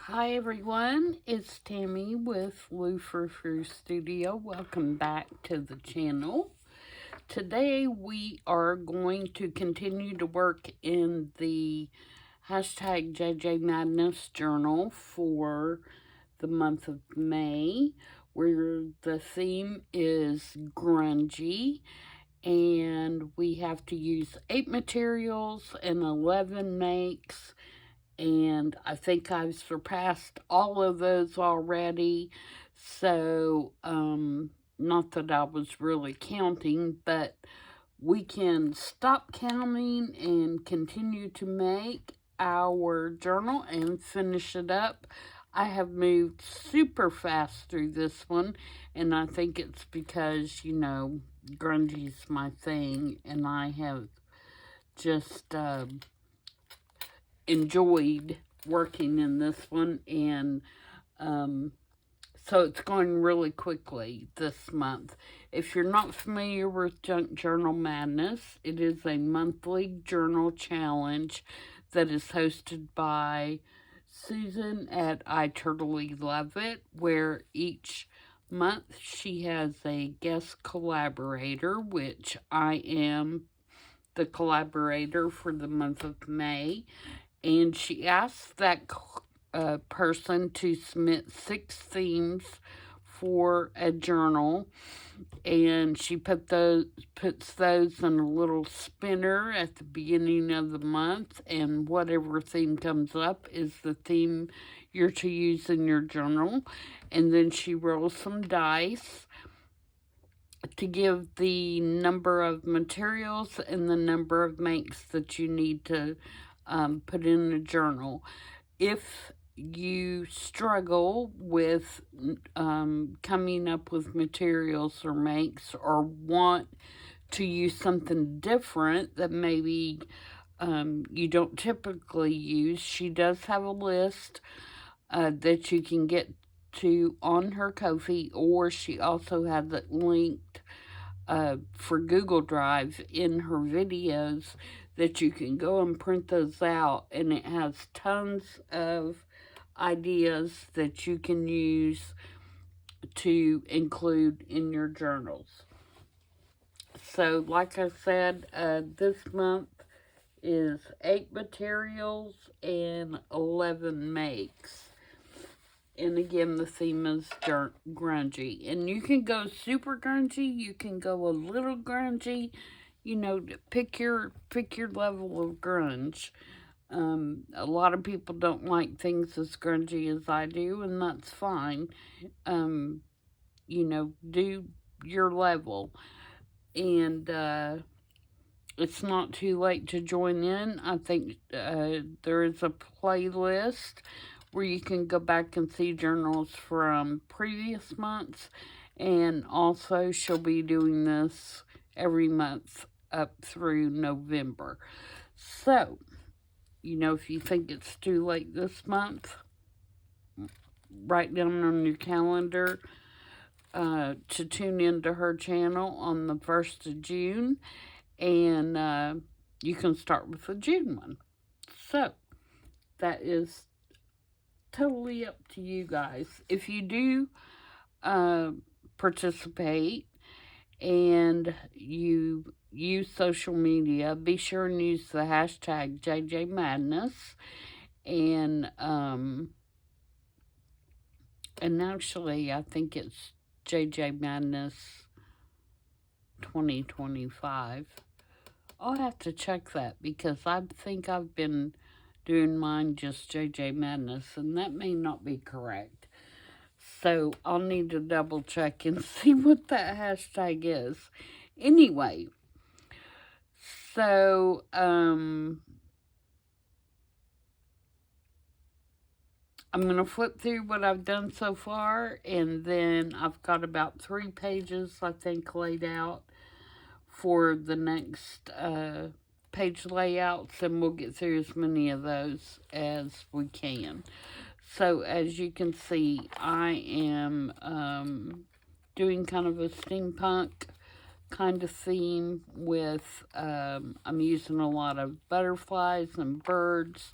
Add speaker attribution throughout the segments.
Speaker 1: Hi everyone, it's Tammy with Frou-frou Studio. Welcome back to the channel. Today we are going to continue to work in the hashtag JJ Madness journal for the month of May, where the theme is grungy, and we have to use 8 materials and 11 makes, and I think I've surpassed all of those already. So, not that I was really counting, but we can stop counting and continue to make our journal and finish it up. I have moved super fast through this one, and I think it's because, grungy's my thing, and I have just, enjoyed working in this one, and so it's going really quickly this month. If you're not familiar with Junk Journal Madness, it is a monthly journal challenge that is hosted by Susan at I Totally Love It, where each month she has a guest collaborator, which I am the collaborator for the month of May. And she asks that person to submit 6 themes for a journal, and she puts those in a little spinner at the beginning of the month, and whatever theme comes up is the theme you're to use in your journal. And then she rolls some dice to give the number of materials and the number of makes that you need to put in a journal. If you struggle with coming up with materials or makes, or want to use something different that maybe you don't typically use, she does have a list that you can get to on her Ko-fi, or she also has it linked for Google Drive in her videos, that you can go and print those out, and it has tons of ideas that you can use to include in your journals. So, like I said, this month is 8 materials and 11 makes. And again, the theme is grungy. And you can go super grungy, you can go a little grungy, pick your level of grunge. A lot of people don't like things as grungy as I do, and that's fine. Do your level. And it's not too late to join in. I think there is a playlist where you can go back and see journals from previous months. And also, she'll be doing this every month up through November. So, if you think it's too late this month, write down on your calendar to tune into her channel on the 1st of June. And you can start with the June one. So, that is totally up to you guys. If you do participate and you use social media, be sure and use the hashtag JJ Madness, and actually I think it's JJ Madness 2025. I'll have to check that, because I think I've been doing mine just JJ Madness, and that may not be correct. So I'll need to double check and see what that hashtag is. Anyway, so I'm going to flip through what I've done so far, and then I've got about 3 pages, I think, laid out for the next page layouts, and we'll get through as many of those as we can. So, as you can see, I am doing kind of a steampunk kind of theme with, I'm using a lot of butterflies and birds.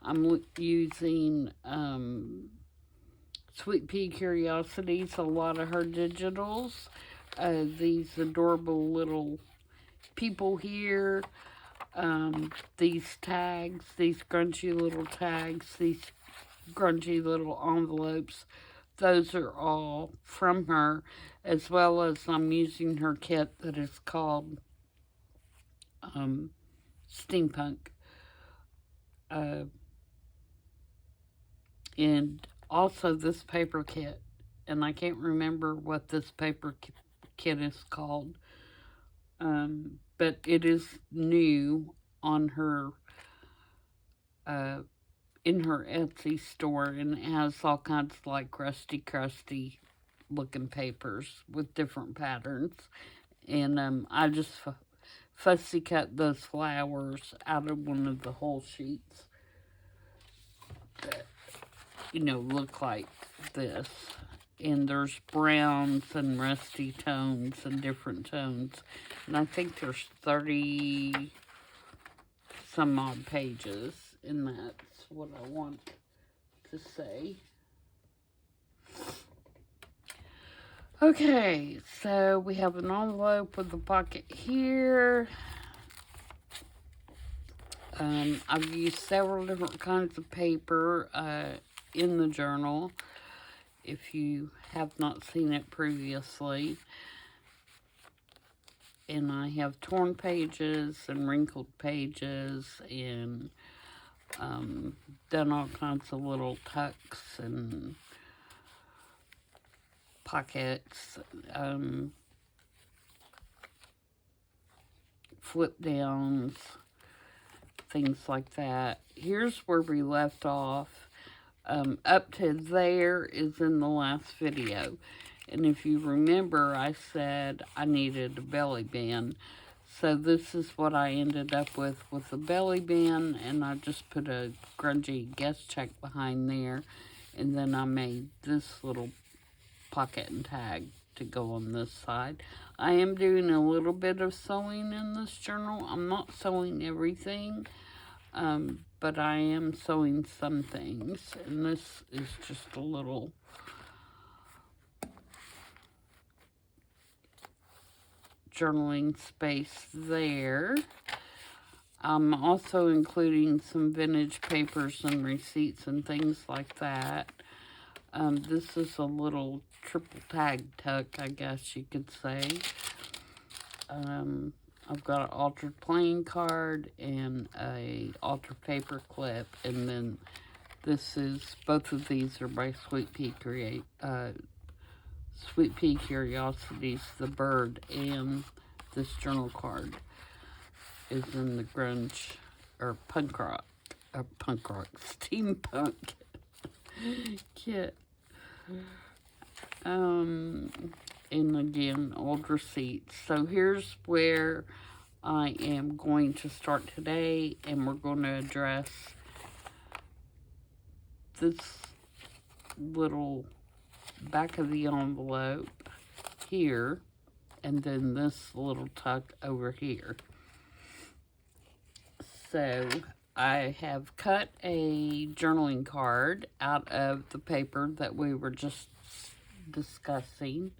Speaker 1: I'm using Sweet Pea Curiosities, a lot of her digitals. These adorable little people here. These tags, these grungy little tags, these grungy little envelopes. Those are all from her, as well as I'm using her kit that is called Steampunk. And also this paper kit. And I can't remember what this paper kit is called. But it is new on her, in her Etsy store, and it has all kinds of like crusty looking papers with different patterns. And I just fussy cut those flowers out of one of the whole sheets that, look like this. And there's browns and rusty tones and different tones. And I think there's 30 some odd pages, and that's what I want to say. Okay, so we have an envelope with a pocket here. I've used several different kinds of paper in the journal, if you have not seen it previously. And I have torn pages and wrinkled pages and done all kinds of little tucks and pockets, flip downs, things like that. Here's where we left off. Up to there is in the last video. And if you remember, I said I needed a belly band. So this is what I ended up with a belly band, and I just put a grungy guest check behind there. And then I made this little pocket and tag to go on this side. I am doing a little bit of sewing in this journal. I'm not sewing everything, but I am sewing some things. And this is just a little journaling space there. I'm also including some vintage papers and receipts and things like that. This is a little triple tag tuck, I guess you could say. I've got an altered playing card and a altered paper clip, and then this is, both of these are by Sweet Pea Curiosities, the bird, and this journal card is in the grunge, or steampunk kit. And again, old receipts. So here's where I am going to start today, and we're going to address this little back of the envelope here, and then this little tuck over here. So I have cut a journaling card out of the paper that we were just discussing,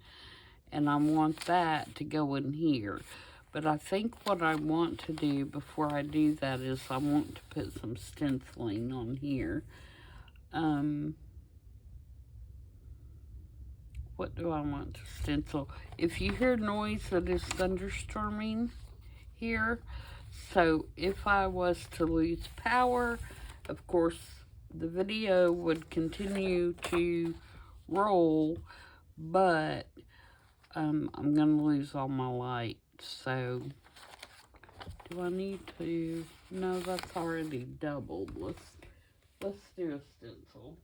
Speaker 1: and I want that to go in here. But I think what I want to do before I do that is I want to put some stenciling on here. What do I want to stencil? If you hear noise, that is thunderstorming here. So if I was to lose power, of course, the video would continue to roll, but I'm going to lose all my light. So do I need to? No, that's already doubled. Let's do a stencil.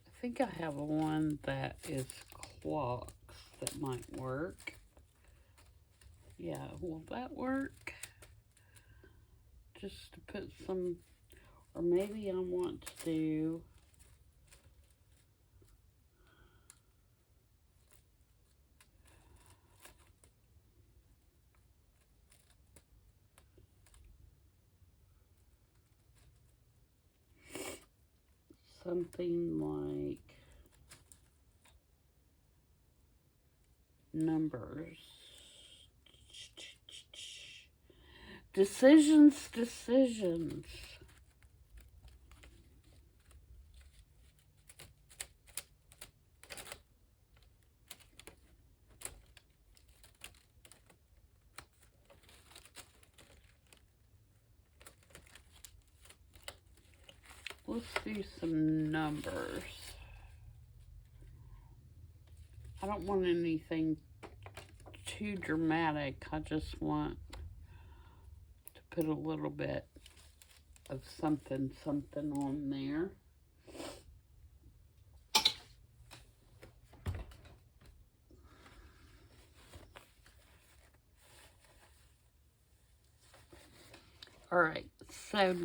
Speaker 1: I think I have one that is clocks that might work. Yeah, will that work? Just to put some, or maybe I want to do, something like numbers. Decisions, decisions. Let's do some numbers. I don't want anything too dramatic. I just want to put a little bit of something on there. All right, so I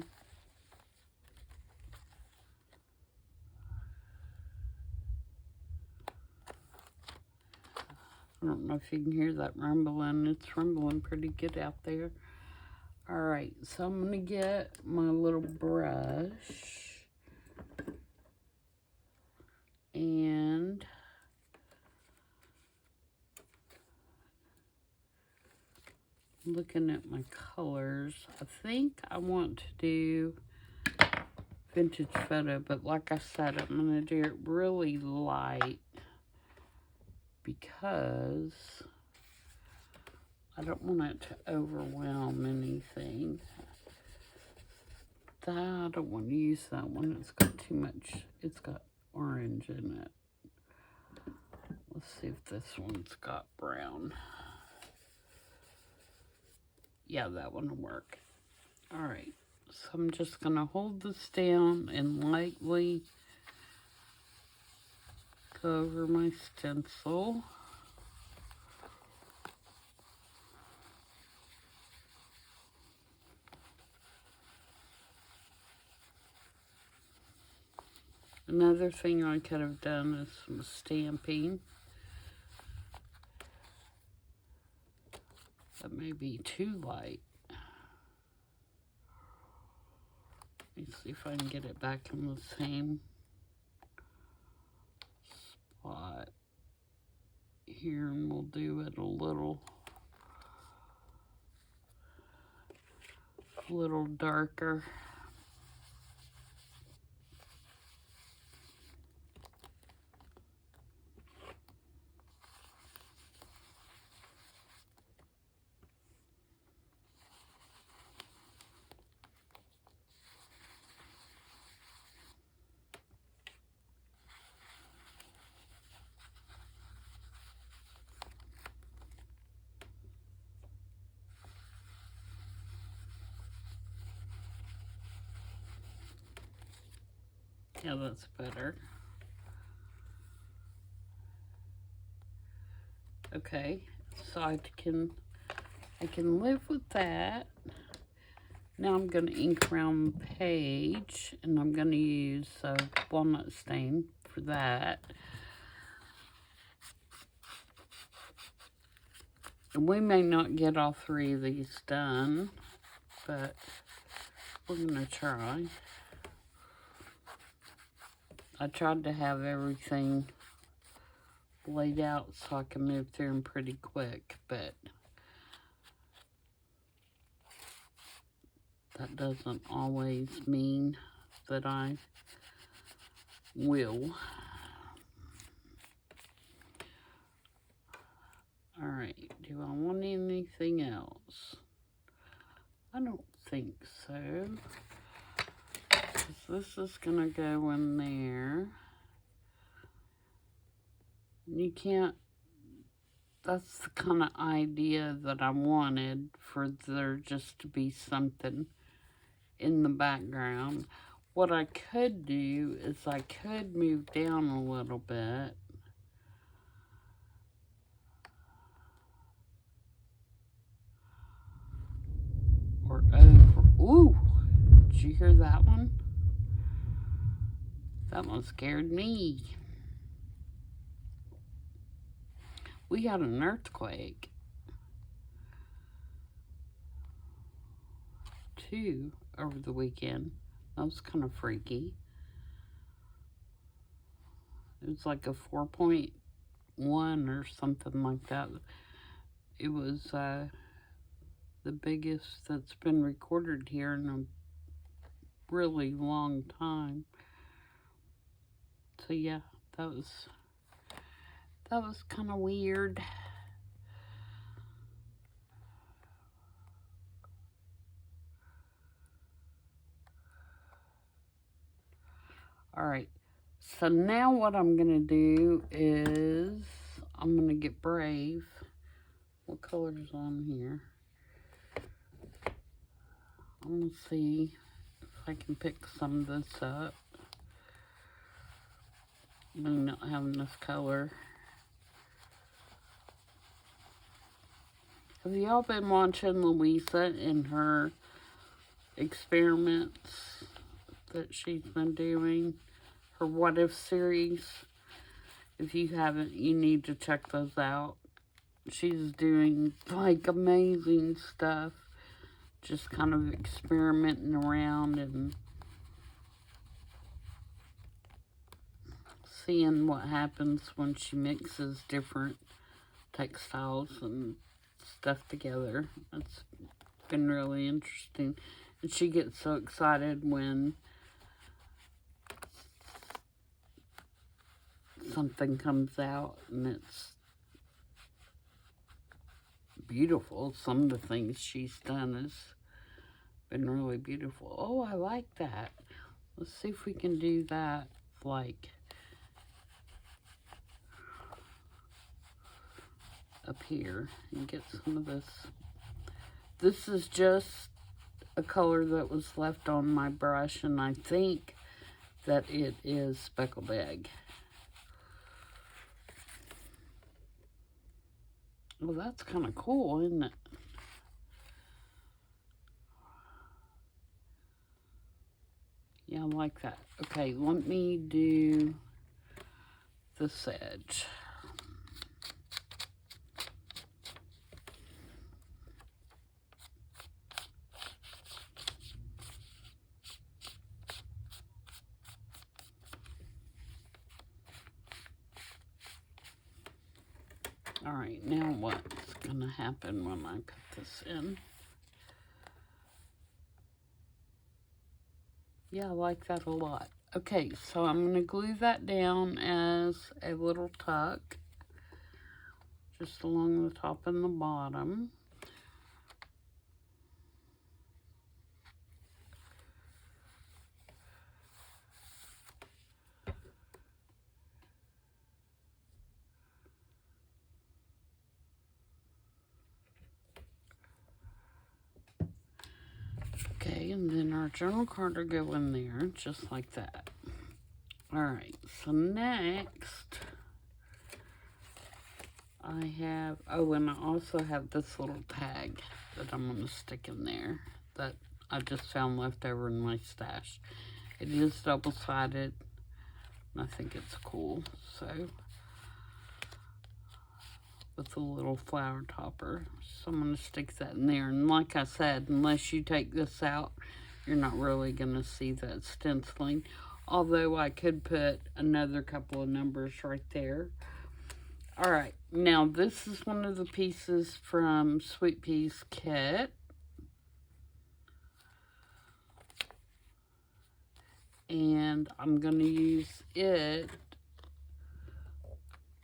Speaker 1: don't know if you can hear that rumbling. It's rumbling pretty good out there. All right, so I'm gonna get my little brush and looking at my colors. I think I want to do vintage photo, but like I said, I'm gonna do it really light because I don't want it to overwhelm anything. I don't want to use that one. It's got too much. It's got orange in it. Let's see if this one's got brown. Yeah, that one will work. All right. So I'm just going to hold this down and lightly go over my stencil. Another thing I could have done is some stamping. That may be too light. Let me see if I can get it back in the same spot here, and we'll do it a little darker. Yeah, that's better. Okay, so I can live with that. Now I'm going to ink around the page, and I'm going to use walnut stain for that. And we may not get all 3 of these done, but we're going to try. I tried to have everything laid out so I can move through them pretty quick, but that doesn't always mean that I will. All right, do I want anything else? I don't think so. This is gonna go in there. You can't, that's the kind of idea that I wanted, for there just to be something in the background. What I could do is I could move down a little bit. Or over. Ooh, did you hear that one? That one scared me. We had an earthquake, too, over the weekend. That was kind of freaky. It was like a 4.1 or something like that. It was the biggest that's been recorded here in a really long time. So yeah, that was kind of weird. Alright, so now what I'm going to do is I'm going to get brave. What color's on here? I'm going to see if I can pick some of this up. I'm not having this color. Have y'all been watching Louisa and her experiments that she's been doing? Her What If series? If you haven't, you need to check those out. She's doing, like, amazing stuff. Just kind of experimenting around and seeing what happens when she mixes different textiles and stuff together. It's been really interesting. And she gets so excited when something comes out and it's beautiful. Some of the things she's done has been really beautiful. Oh, I like that. Let's see if we can do that, like, up here and get some of this. This is just a color that was left on my brush, and I think that it is speckled egg. Well, that's kind of cool, isn't it? Yeah, I like that. Okay, let me do this edge. Alright, now what's going to happen when I put this in? Yeah, I like that a lot. Okay, so I'm going to glue that down as a little tuck, just along the top and the bottom. Okay, and then our journal card will go in there, just like that. Alright, so next, I have, oh, and I also have this little tag that I'm going to stick in there that I just found left over in my stash. It is double-sided, and I think it's cool, so, with a little flower topper. So I'm going to stick that in there, and like I said, unless you take this out, you're not really going to see that stenciling. Although I could put another couple of numbers right there. Alright, now this is one of the pieces from Sweet Pea's kit. And I'm going to use it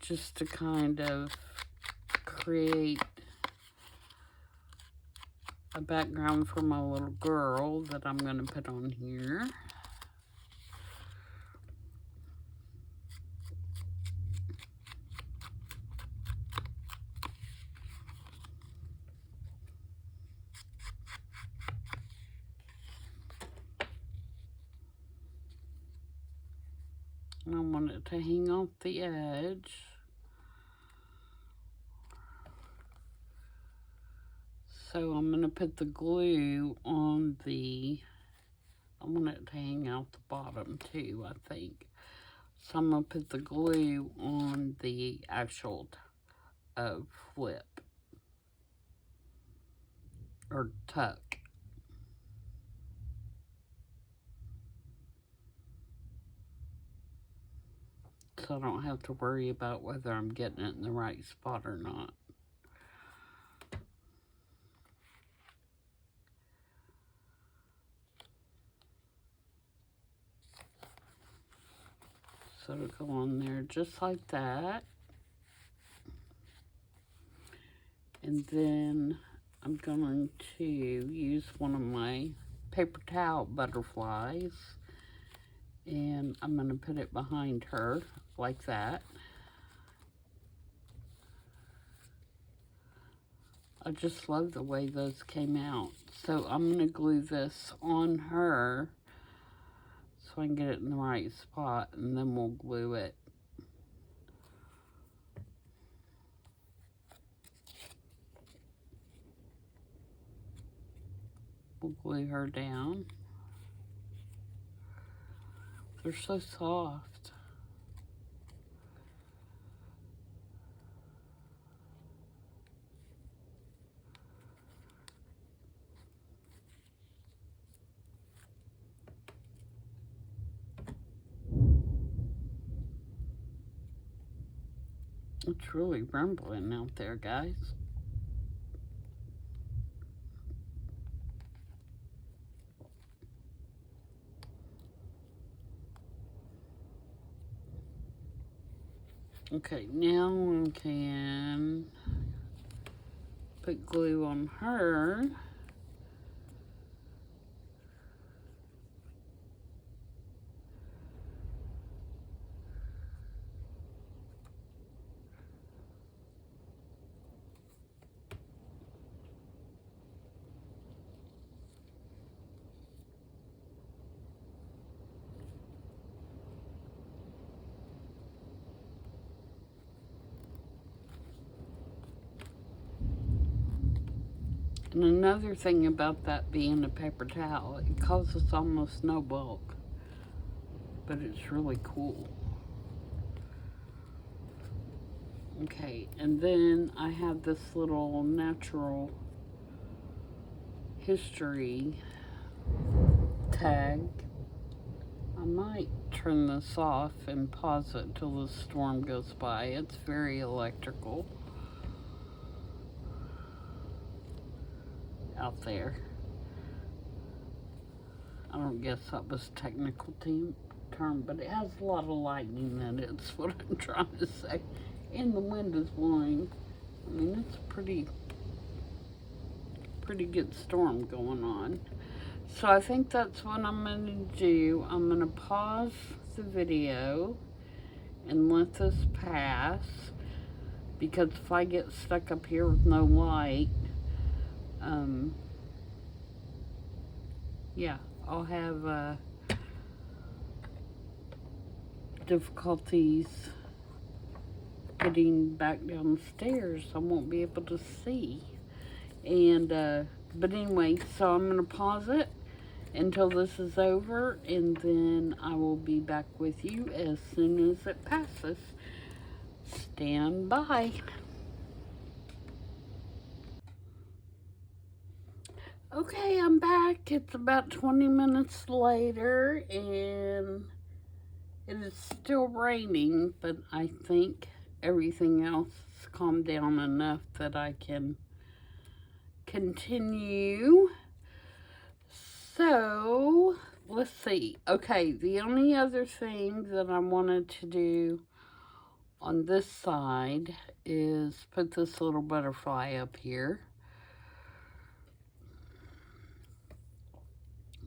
Speaker 1: just to kind of create a background for my little girl that I'm going to put on here. And I want it to hang off the edge. So I'm going to put the glue on the, I want it to hang out the bottom too, I think. So I'm going to put the glue on the actual flip or tuck. so I don't have to worry about whether I'm getting it in the right spot or not. So it'll go on there just like that. And then I'm going to use one of my paper towel butterflies, and I'm going to put it behind her like that. I just love the way those came out. So I'm going to glue this on her so I can get it in the right spot, and then we'll glue it. We'll glue her down. They're so soft. It's really rumbling out there, guys. Okay, now we can put glue on her. And another thing about that being a paper towel, it causes almost no bulk, but it's really cool. Okay, and then I have this little natural history tag. I might turn this off and pause it till the storm goes by. It's very electrical out there. I don't guess that was a technical term, but it has a lot of lightning in it. It's what I'm trying to say. And the wind is blowing. I mean, it's a pretty good storm going on. So I think that's what I'm going to do. I'm going to pause the video and let this pass, because if I get stuck up here with no light, yeah, I'll have difficulties getting back downstairs. I won't be able to see. And but anyway, so I'm going to pause it until this is over, and then I will be back with you as soon as it passes. Stand by. Okay, I'm back. It's about 20 minutes later, and it is still raining, but I think everything else has calmed down enough that I can continue. So, let's see. Okay, the only other thing that I wanted to do on this side is put this little butterfly up here.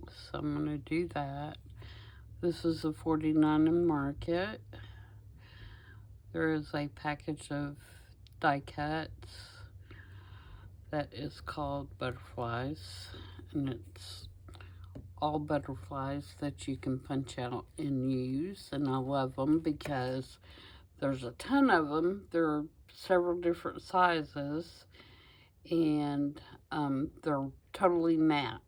Speaker 1: So I'm going to do that. This is a 49 in Market. There is a package of die cuts that is called butterflies, and it's all butterflies that you can punch out and use, and I love them because there's a ton of them. There are several different sizes, and they're totally matte.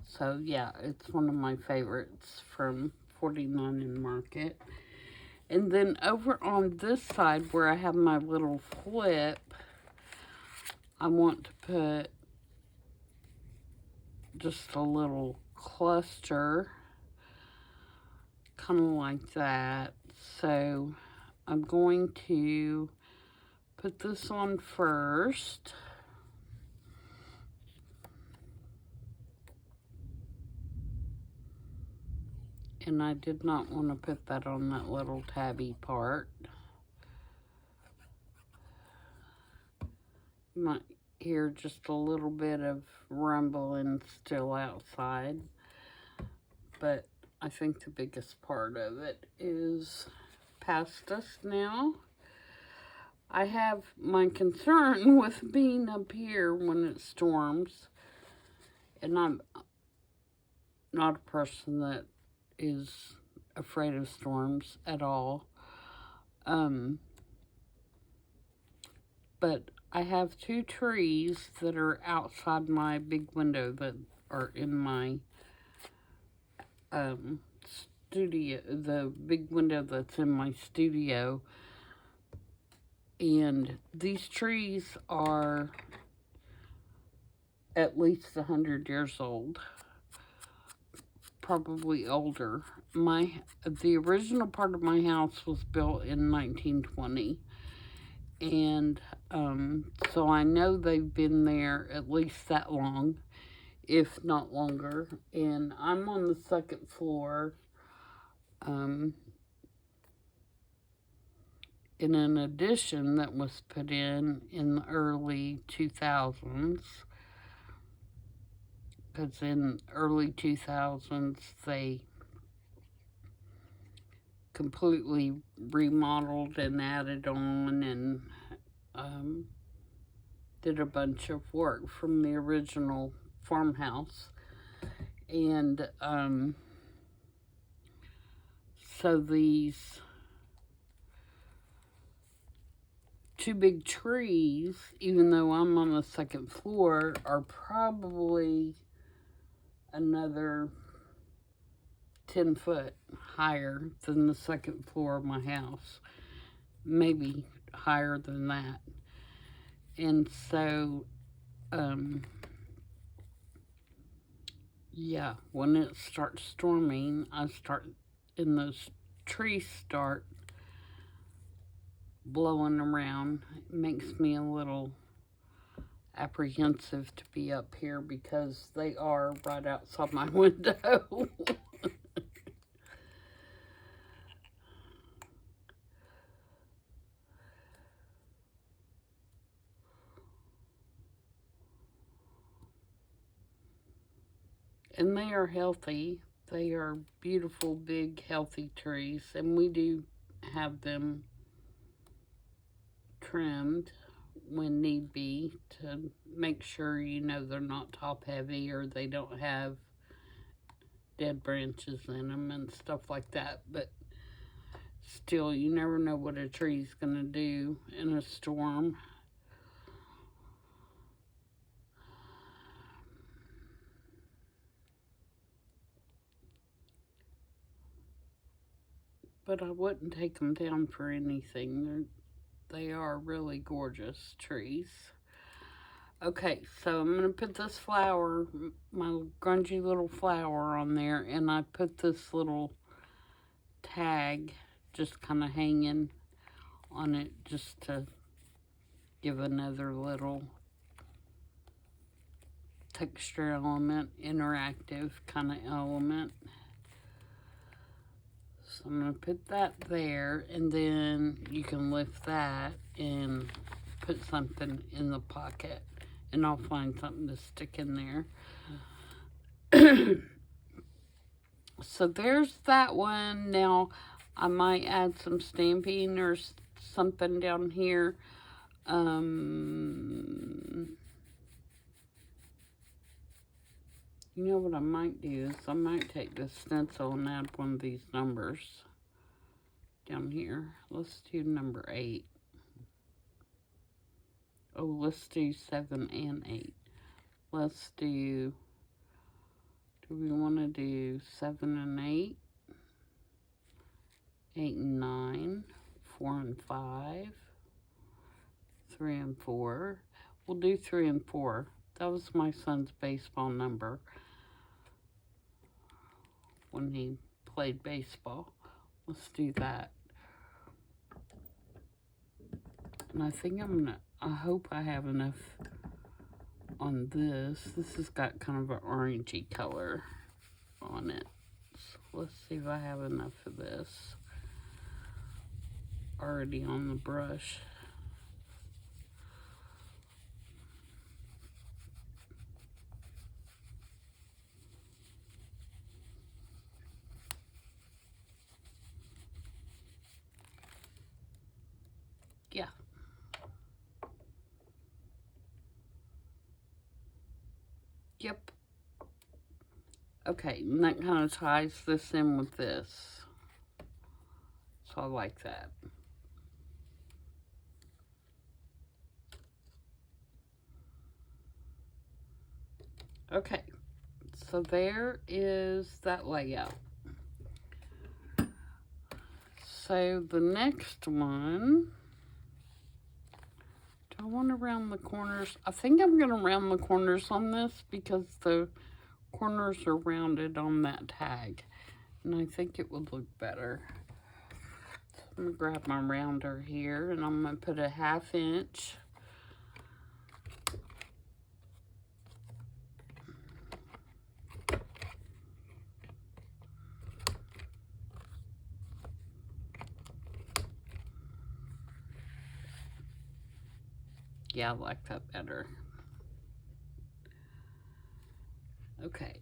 Speaker 1: So yeah, it's one of my favorites from 49 in Market. And then over on this side where I have my little flip, I want to put just a little cluster, kind of like that. So I'm going to put this on first. And I did not want to put that on that little tabby part. You might hear just a little bit of rumbling still outside. But I think the biggest part of it is past us now. I have my concern with being up here when it storms. And I'm not a person that is afraid of storms at all. But I have 2 trees that are outside my big window that are in my studio, the big window that's in my studio. And these trees are at least 100 years old. Probably older. The original part of my house was built in 1920, and so I know they've been there at least that long, if not longer. And I'm on the 2nd floor, in an addition that was put in the early 2000s. Because in early 2000s, they completely remodeled and added on and did a bunch of work from the original farmhouse. And so these 2 big trees, even though I'm on the 2nd floor, are probably another 10 foot higher than the 2nd floor of my house. Maybe higher than that. And so, yeah, when it starts storming, and those trees start blowing around, it makes me a little apprehensive to be up here because they are right outside my window. And they are healthy. They are beautiful, big, healthy trees. And we do have them trimmed when need be to make sure, they're not top heavy or they don't have dead branches in them and stuff like that. But still, you never know what a tree's going to do in a storm. But I wouldn't take them down for anything. They are really gorgeous trees. Okay, so I'm going to put this flower, my grungy little flower on there, and I put this little tag just kind of hanging on it just to give another little texture element, interactive kind of element. So I'm going to put that there, and then you can lift that and put something in the pocket, and I'll find something to stick in there. So there's that one. Now, I might add some stamping or something down here. You know what I might do is I might take this stencil and add one of these numbers down here. Let's do number 8. Oh, let's do 7 and 8. Let's do we want to do 7 and 8? 8 and 9, 4 and 5, 3 and 4. We'll do 3 and 4. That was my son's baseball number when he played baseball. Let's do that. And I think I hope I have enough on this. This has got kind of an orangey color on it. So let's see if I have enough of this already on the brush. Yeah. Yep. Okay, and that kind of ties this in with this. So I like that. Okay, so there is that layout. So the next one, do I want to round the corners? I think I'm going to round the corners on this because the corners are rounded on that tag. And I think it would look better. So I'm going to grab my rounder here and I'm going to put a 1/2 inch. Yeah, I like that better. Okay,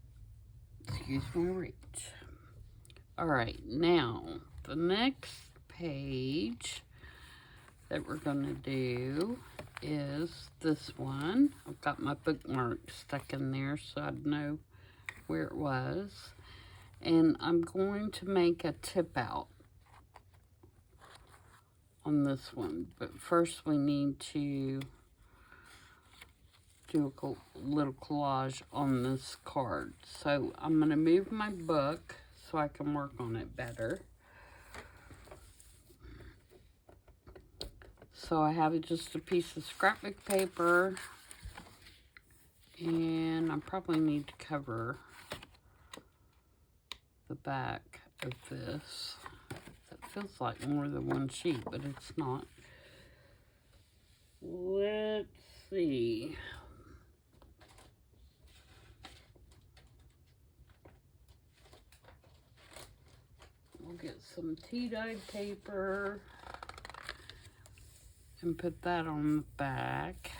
Speaker 1: excuse my reach. All right, now the next page that we're gonna do is this one. I've got my bookmark stuck in there so I'd know where it was. And I'm going to make a tip out on this one. But first we need to do a little collage on this card. So I'm going to move my book so I can work on it better. So I have just a piece of scrapbook paper, and I probably need to cover the back of this. That feels like more than one sheet, but it's not. Let's see. We'll get some tea-dyed paper and put that on the back.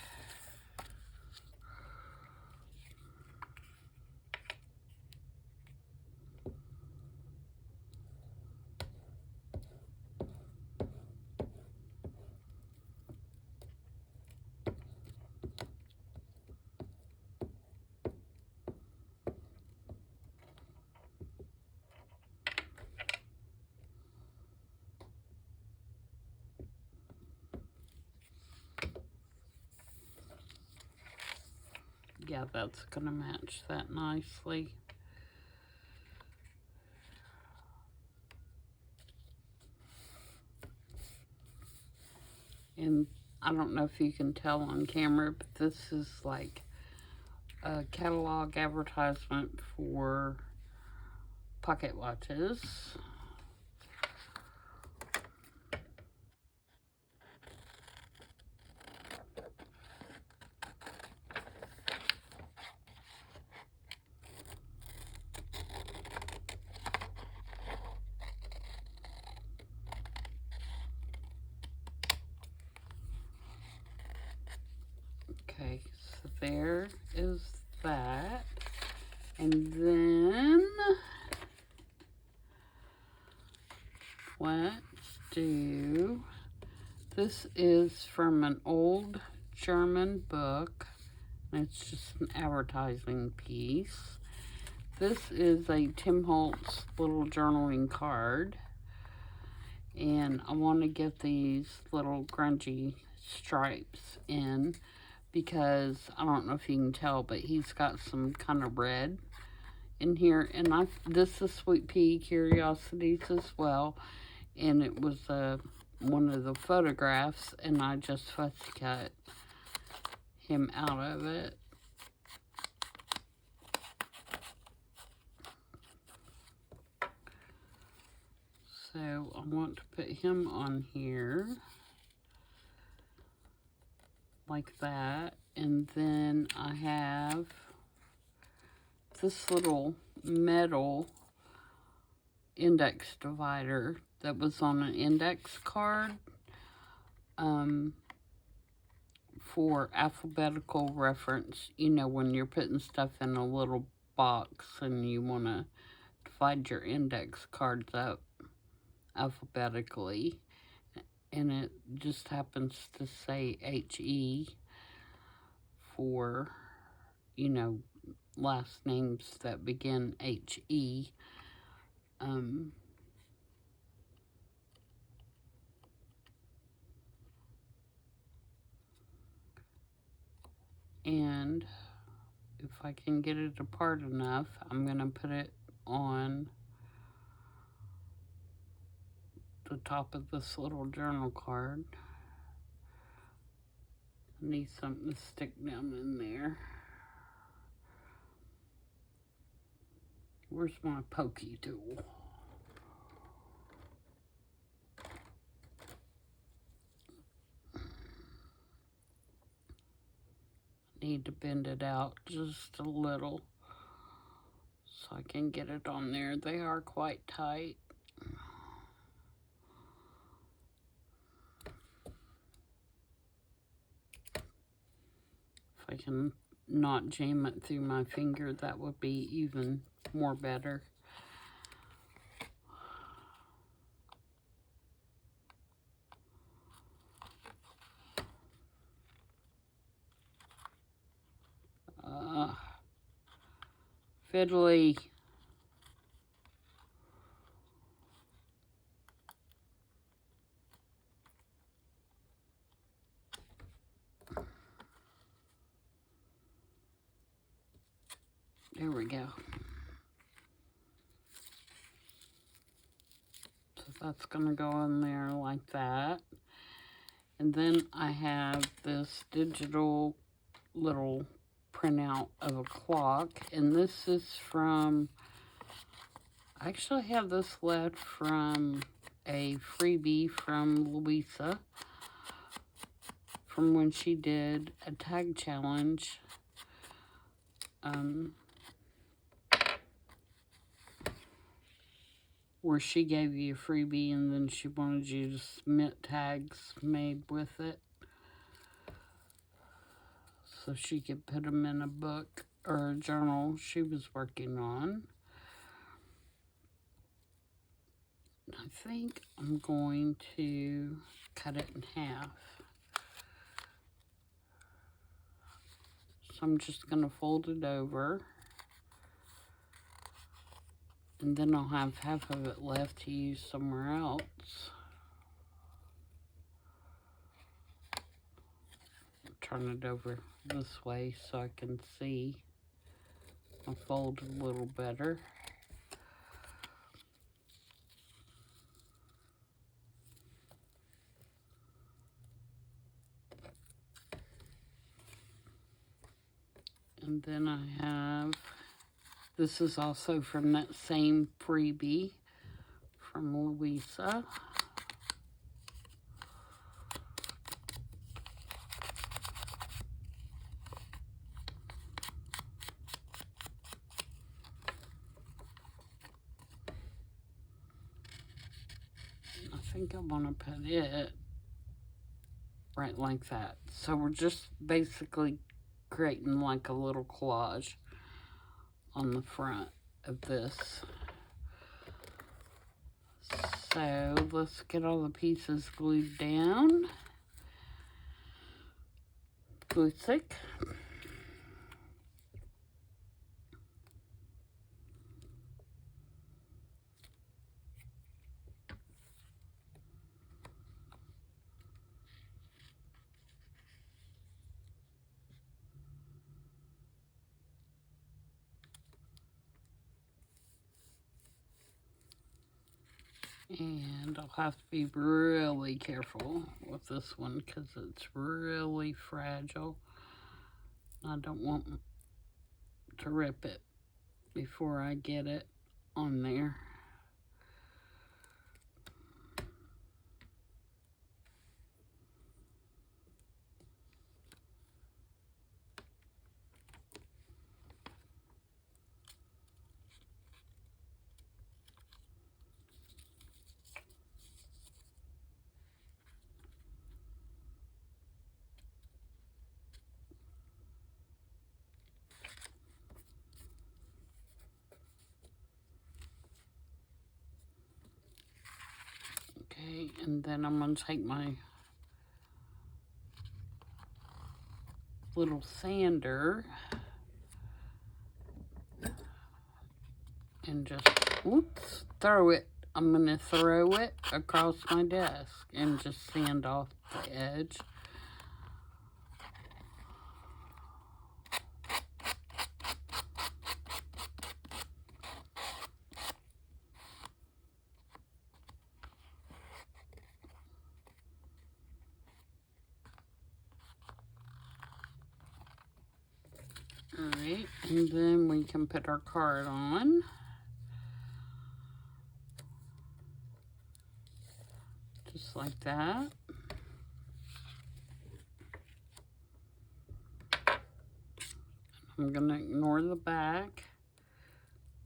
Speaker 1: Yeah, that's gonna match that nicely. And I don't know if you can tell on camera, but this is like a catalog advertisement for pocket watches. Okay, so there is that. And then let's do, this is from an old German book. It's just an advertising piece. This is a Tim Holtz little journaling card. And I want to get these little grungy stripes in because I don't know if you can tell, but he's got some kind of red in here. And this is Sweet Pea Curiosities as well. And it was one of the photographs, and I just fussy cut him out of it. So I want to put him on here. like that. And then I have this little metal index divider that was on an index card for alphabetical reference. You know, when you're putting stuff in a little box and you want to divide your index cards up alphabetically, and it just happens to say HE for, you know, last names that begin HE. And if I can get it apart enough, I'm going to put it on the top of this little journal card. I need something to stick down in there. Where's my pokey tool? Need to bend it out just a little so I can get it on there. They are quite tight. If I can not jam it through my finger, that would be even more better. Fiddly. There we go. So that's gonna go in there like that. And then I have this digital little printout of a clock, and this is from, I actually have this left from a freebie from Louisa from when she did a tag challenge. Where she gave you a freebie and then she wanted you to submit tags made with it so she could put them in a book or a journal she was working on. I think I'm going to cut it in half. So I'm just going to fold it over. And then I'll have half of it left to use somewhere else. Turn it over this way so I can see my fold a little better. And then I have, this is also from that same freebie from Louisa. I think I want to put it right like that. So we're just basically creating like a little collage on the front of this. So let's get all the pieces glued down. Glue stick. And I'll have to be really careful with this one because it's really fragile. I don't want to rip it before I get it on there. Alright, and then I'm going to take my little sander and just, whoops, throw it. I'm going to throw it across my desk and just sand off the edge. Alright, and then we can put our card on. Just like that. I'm going to ignore the back,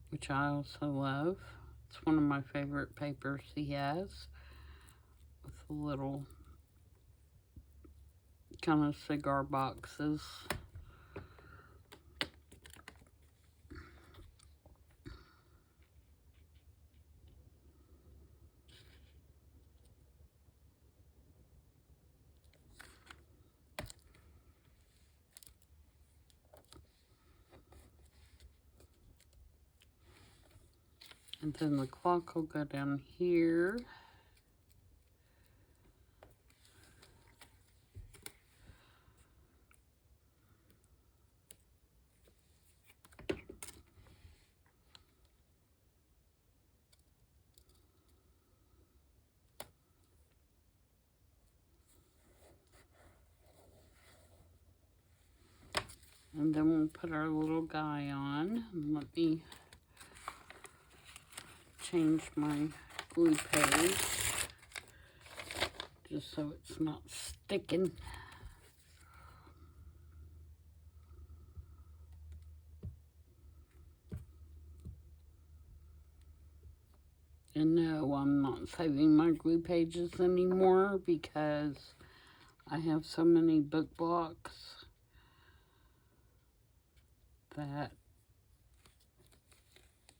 Speaker 1: which I also love. It's one of my favorite papers he has, with the little kind of cigar boxes. And then the clock will go down here. And then we'll put our little guy on. And let me change my glue page just so it's not sticking. And no, I'm not saving my glue pages anymore because I have so many book blocks that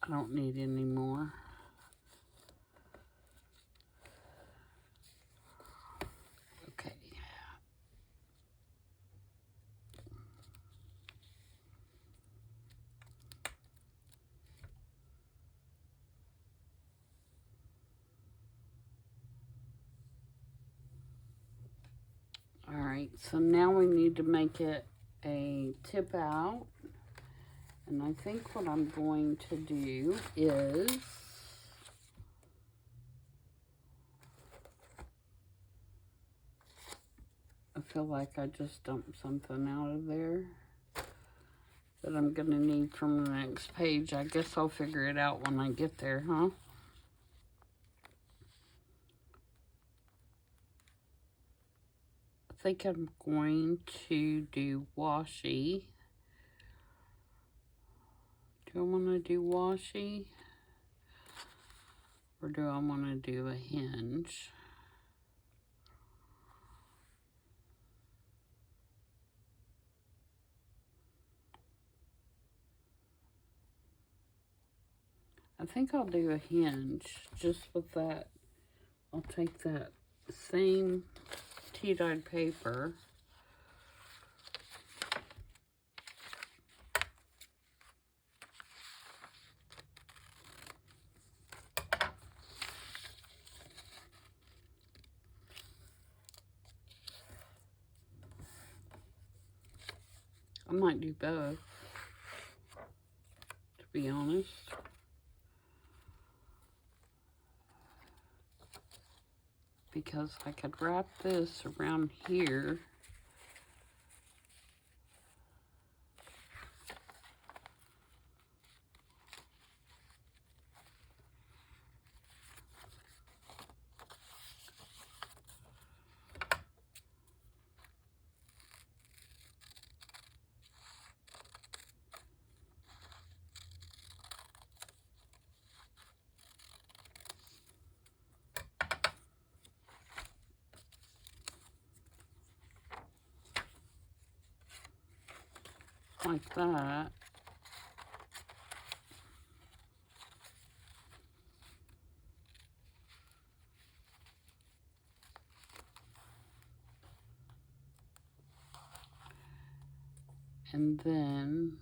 Speaker 1: I don't need any more. Okay. Alright, so now we need to make it a tip out. And I think what I'm going to do is I feel like I just dumped something out of there that I'm going to need from the next page. I guess I'll figure it out when I get there, huh? I think I'm going to do washi. Do I want to do washi? Or do I want to do a hinge? I think I'll do a hinge just with that. I'll take that same tea-dyed paper I might do both, to be honest. Because I could wrap this around here. Like that. And then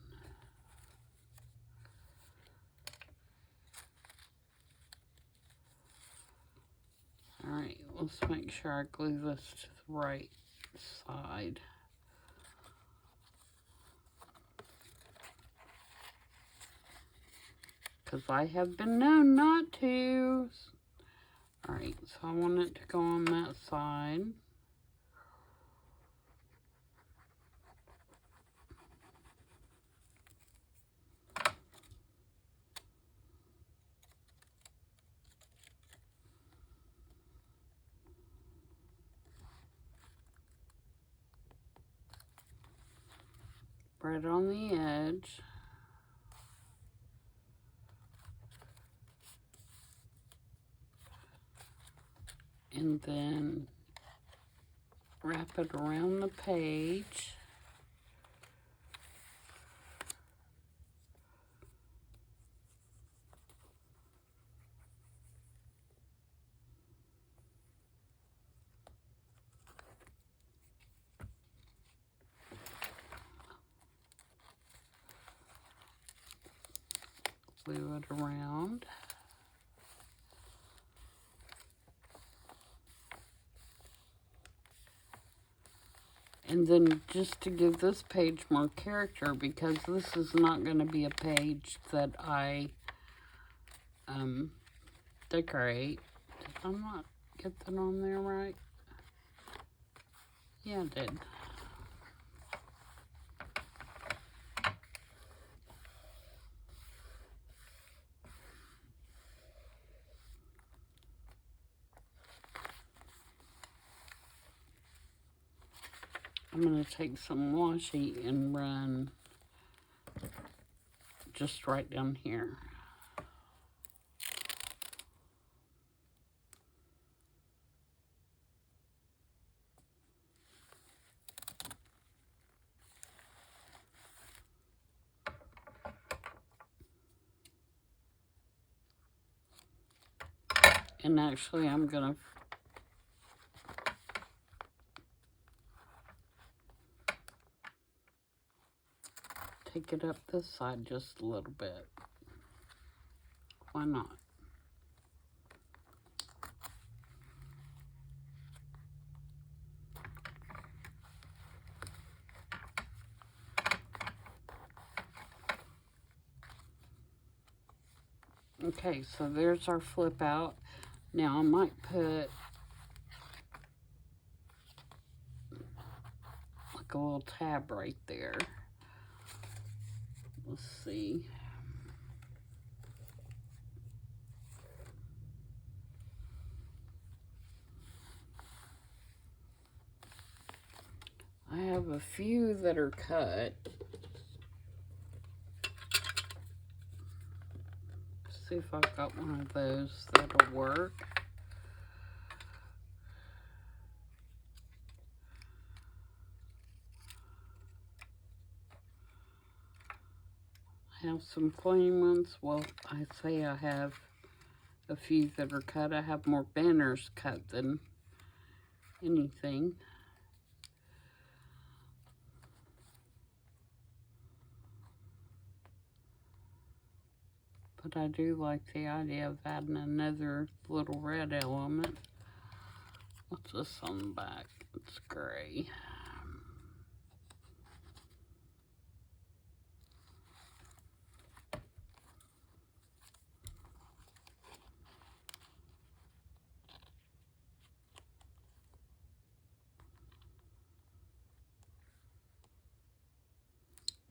Speaker 1: alright, let's make sure I glue this to the right side. Because I have been known not to. Alright, so I want it to go on that side. Right on the edge. And then wrap it around the page. Glue it around. And then just to give this page more character, because this is not going to be a page that I decorate. Did I not get that on there right? Yeah, I did. I'm going to take some washi and run just right down here. And actually, I'm going to take it up this side just a little bit. Why not? Okay, so there's our flip out. Now I might put like a little tab right there. Let's see. I have a few that are cut. See if I've got one of those that'll work. I have some plain ones. Well, I say I have a few that are cut. I have more banners cut than anything. But I do like the idea of adding another little red element. What's this on the back? It's gray.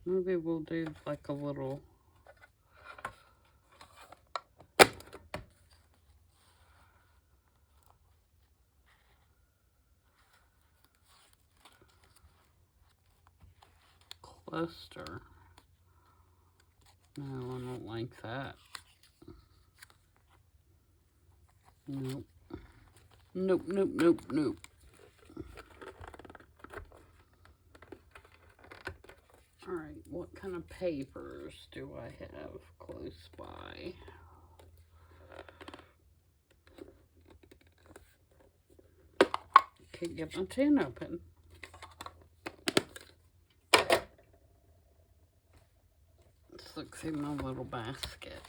Speaker 1: Maybe we'll do like a little cluster. No, I don't like that. Nope. Nope, nope, nope, nope. Alright, what kind of papers do I have close by? Can't get my tin open. look through my little basket.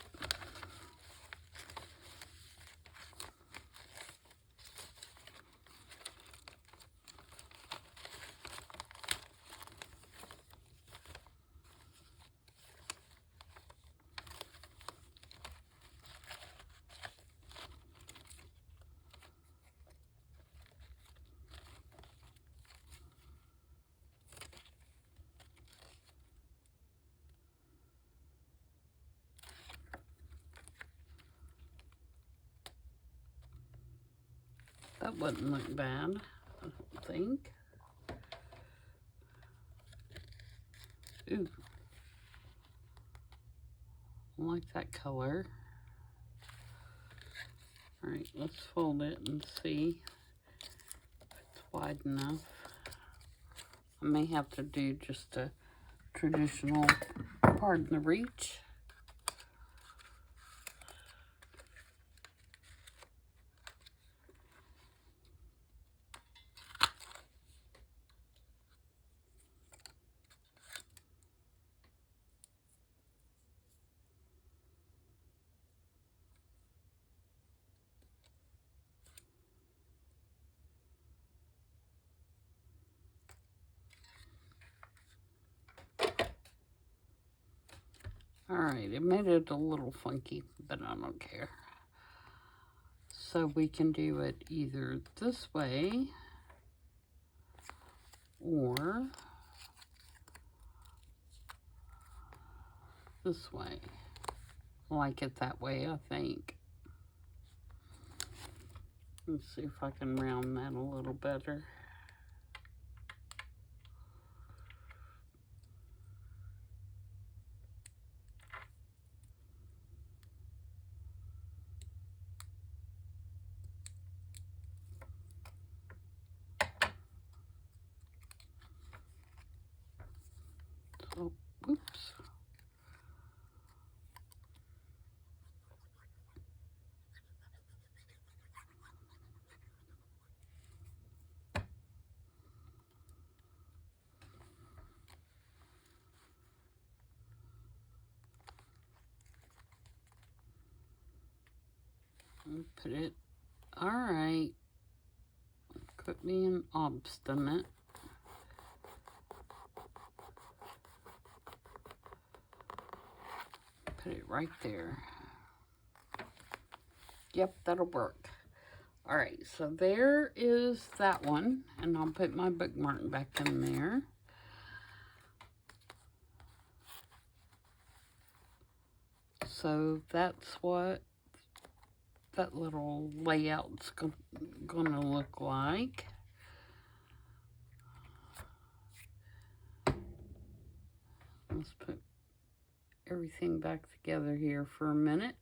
Speaker 1: That wouldn't look bad, I don't think. Ooh. I like that color. Alright, let's fold it and see if it's wide enough. I may have to do just a traditional pardon the reach. Alright, it made it a little funky, but I don't care. So we can do it either this way or this way. I like it that way, I think. Let's see if I can round that a little better. So, oops. Put it, all right, quit being obstinate. Put it right there. Yep, that'll work. All right, so there is that one, and I'll put my bookmark back in there. So that's what that little layout's gonna look like. Let's put everything back together here for a minute.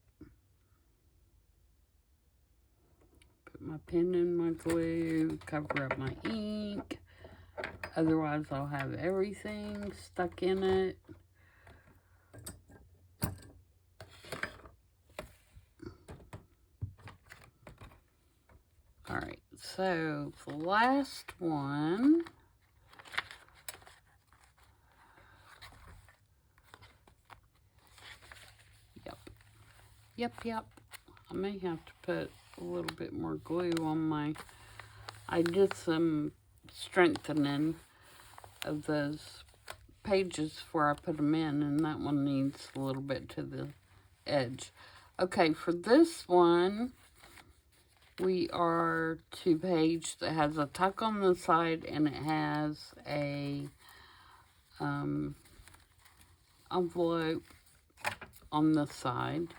Speaker 1: Put my pen in my glue, cover up my ink. Otherwise, I'll have everything stuck in it. All right, so the last one. Yep. I may have to put a little bit more glue on my, I did some strengthening of those pages before I put them in, and that one needs a little bit to the edge. Okay, for this one, we are to page that has a tuck on the side, and it has a envelope on the side.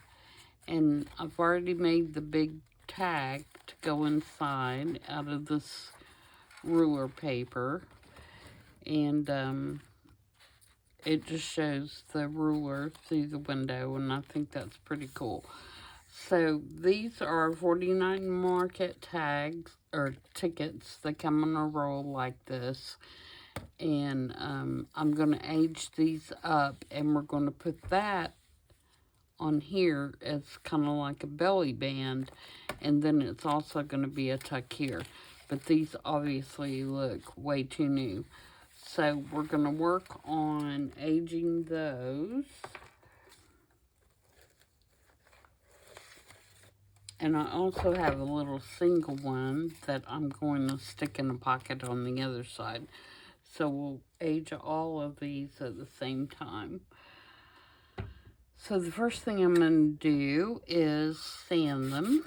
Speaker 1: And I've already made the big tag to go inside out of this ruler paper. And it just shows the ruler through the window, and I think that's pretty cool. So these are 49 market tags, or tickets. They come on a roll like this. And I'm going to age these up, and we're going to put that on here as kind of like a belly band, and then it's also going to be a tuck here. But these obviously look way too new. So we're going to work on aging those. And I also have a little single one that I'm going to stick in a pocket on the other side. So we'll age all of these at the same time. So the first thing I'm going to do is sand them.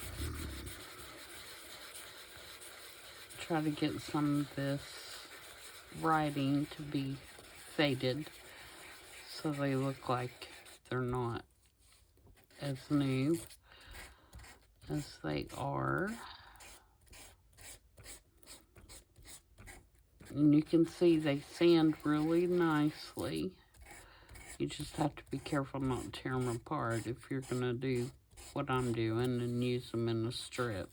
Speaker 1: Try to get some of this writing to be faded so they look like they're not as new as they are. And you can see they sand really nicely. You just have to be careful not to tear them apart if you're going to do what I'm doing and use them in a strip.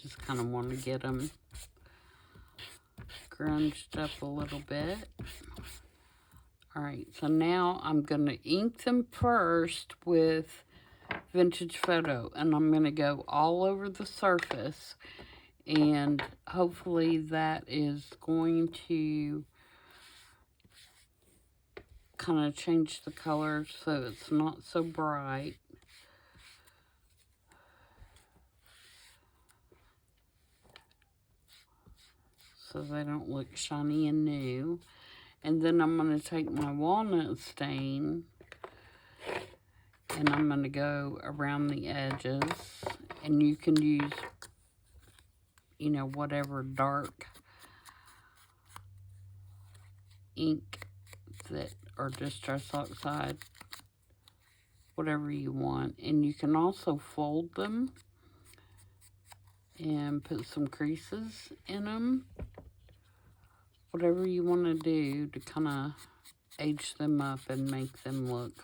Speaker 1: Just kind of want to get them grunged up a little bit. Alright, so now I'm going to ink them first with Vintage Photo. And I'm going to go all over the surface. And hopefully that is going to kind of change the color so it's not so bright. So they don't look shiny and new. And then I'm going to take my walnut stain and I'm going to go around the edges. And you can use, you know, whatever dark ink that, or Distress Oxide, whatever you want. And you can also fold them and put some creases in them. Whatever you want to do to kind of age them up and make them look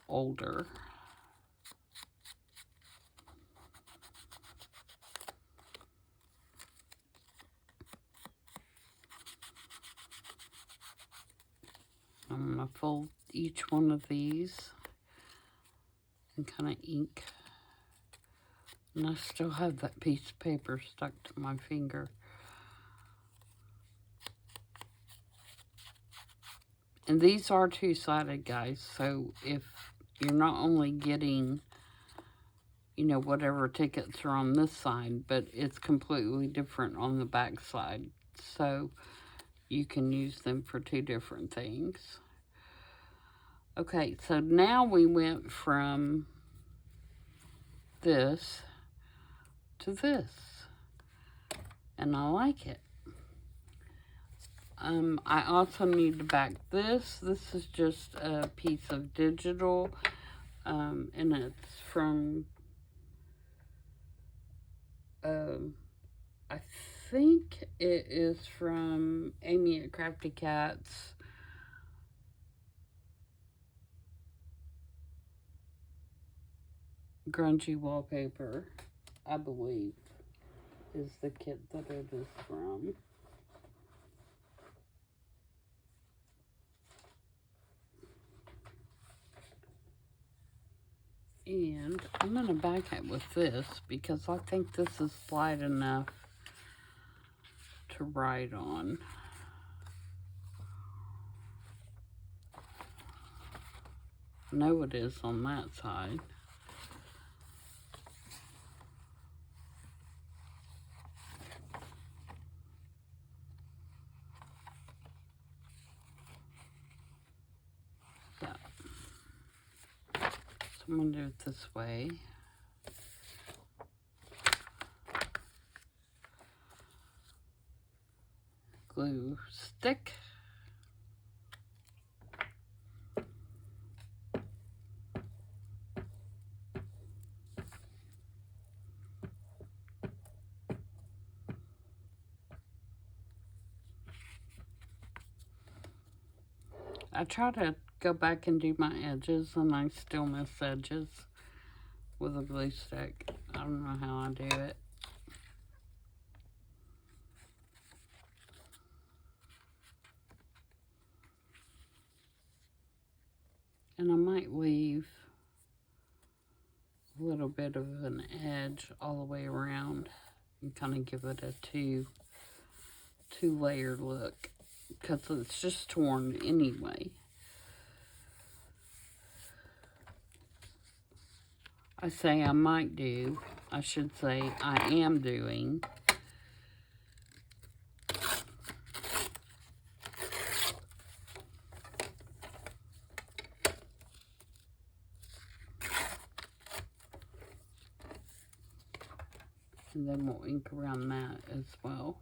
Speaker 1: older. I'm going to fold each one of these and kind of ink. And I still have that piece of paper stuck to my finger. And these are two-sided, guys, so if you're not only getting, you know, whatever tickets are on this side, but it's completely different on the back side. So you can use them for two different things. Okay, so now we went from this to this. And I like it. I also need to back this. This is just a piece of digital, and it's from, I think it is from Amy at Crafty Cats. Grungy Wallpaper, I believe, is the kit that it is from. And I'm going to back it with this because I think this is light enough to write on. I know it is on that side. Yeah. So I'm going to do it this way. Glue stick. I try to go back and do my edges, and I still miss edges with a glue stick. I don't know how I do it. And I might leave a little bit of an edge all the way around and kind of give it a two-layer look, because it's just torn anyway. I say I might do, I should say I am doing. And then we'll ink around that as well.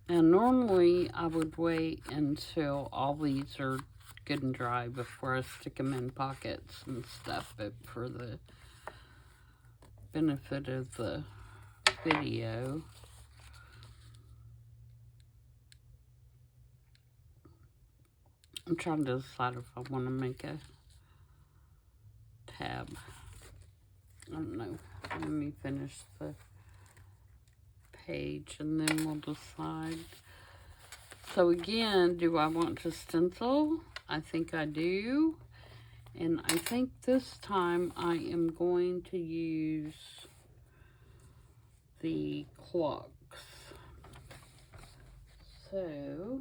Speaker 1: Now, normally I would wait until all these are good and dry before I stick them in pockets and stuff, but for the benefit of the video, I'm trying to decide if I want to make a tab. I don't know. Let me finish the page and then we'll decide. So again, do I want to stencil? I think I do. And I think this time I am going to use the clocks. So,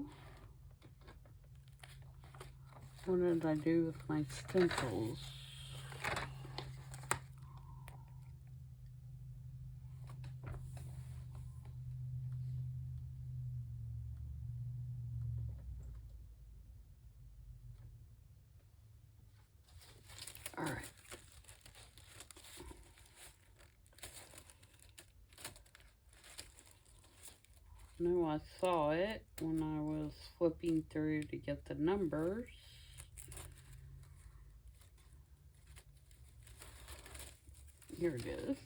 Speaker 1: what did I do with my stencils? All right. No, I saw it when I was flipping through to get the numbers. Here it is.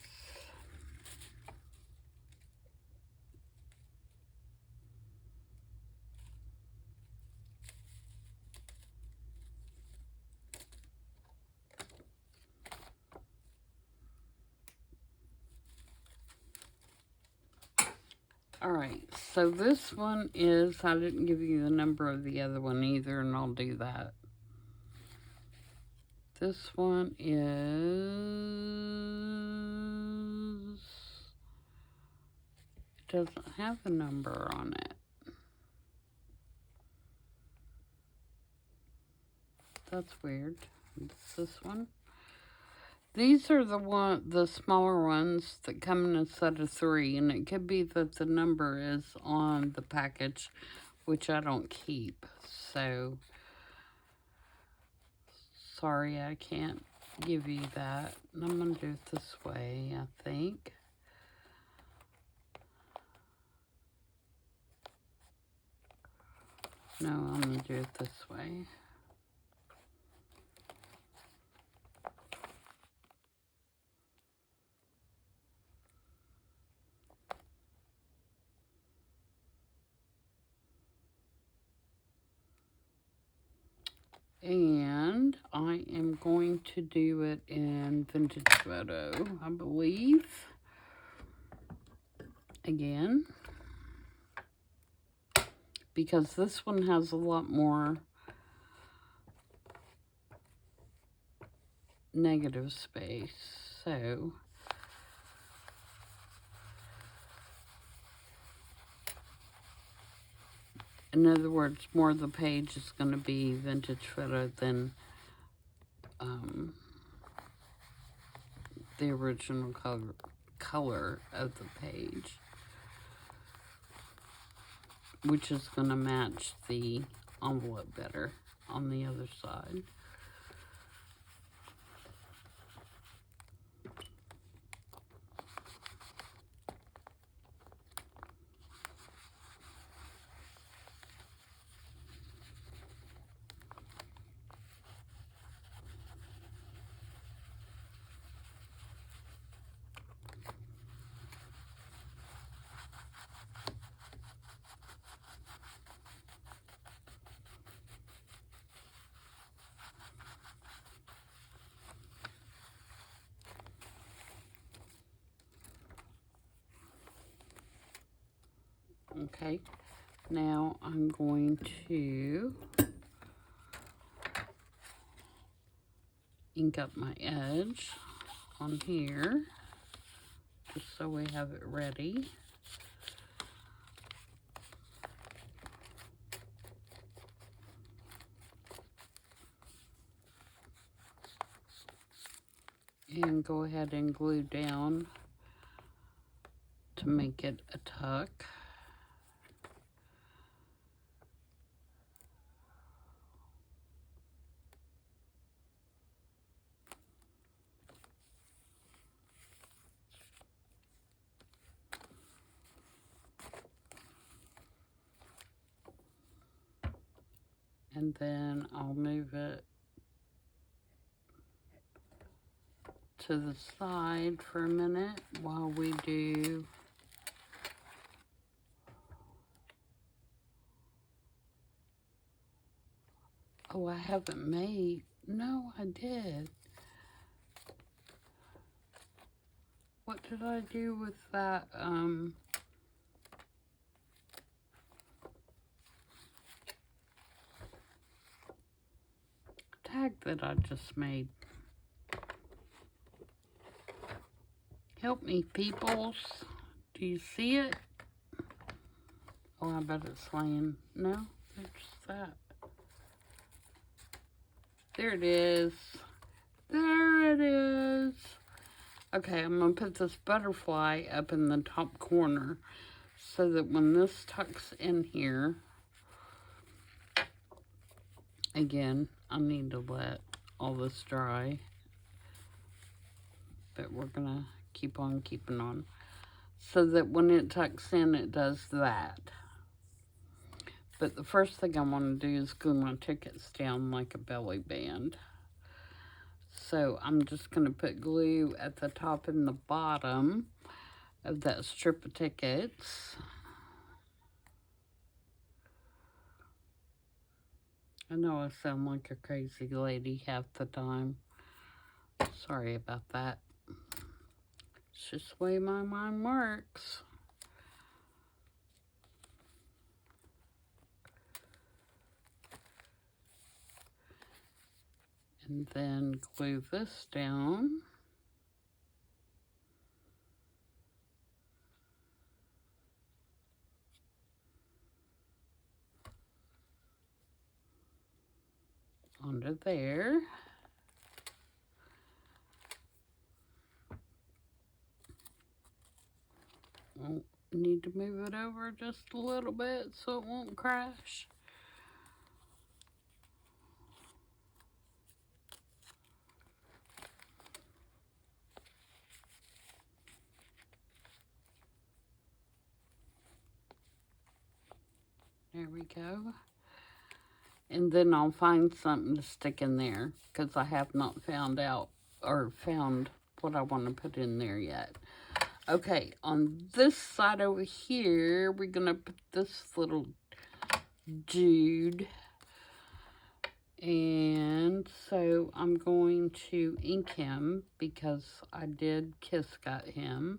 Speaker 1: Alright, so this one is, I didn't give you the number of the other one either, and I'll do that. This one is, doesn't have a number on it. That's weird. It's this one. These are the smaller ones that come in a set of 3, and it could be that the number is on the package, which I don't keep. So, sorry, I can't give you that. And I'm going to do it this way, I think. No, I'm going to do it this way. And I am going to do it in Vintage Photo, I believe. Again. Because this one has a lot more negative space. So, in other words, more of the page is going to be Vintage Photo than the original color of the page, which is going to match the envelope better on the other side. Okay, now I'm going to ink up my edge on here, just so we have it ready. And go ahead and glue down to make it a tuck. And then I'll move it to the side for a minute while we do I haven't made, no, I did. What did I do with that, tag that I just made? Help me, peoples. Do you see it? Oh, I bet it's laying. No, there's that. There it is. There it is. Okay, I'm going to put this butterfly up in the top corner so that when this tucks in here, again, I need to let all this dry, but we're going to keep on keeping on so that when it tucks in, it does that. But the first thing I want to do is glue my tickets down like a belly band. So I'm just going to put glue at the top and the bottom of that strip of tickets. I know I sound like a crazy lady half the time. Sorry about that. It's just the way my mind works. And then glue this down. Onto there. Oh, need to move it over just a little bit so it won't crash. There we go. And then I'll find something to stick in there because I have not found out or found what I want to put in there yet. Okay, on this side over here, we're going to put this little dude. And so I'm going to ink him because I did kiss cut him.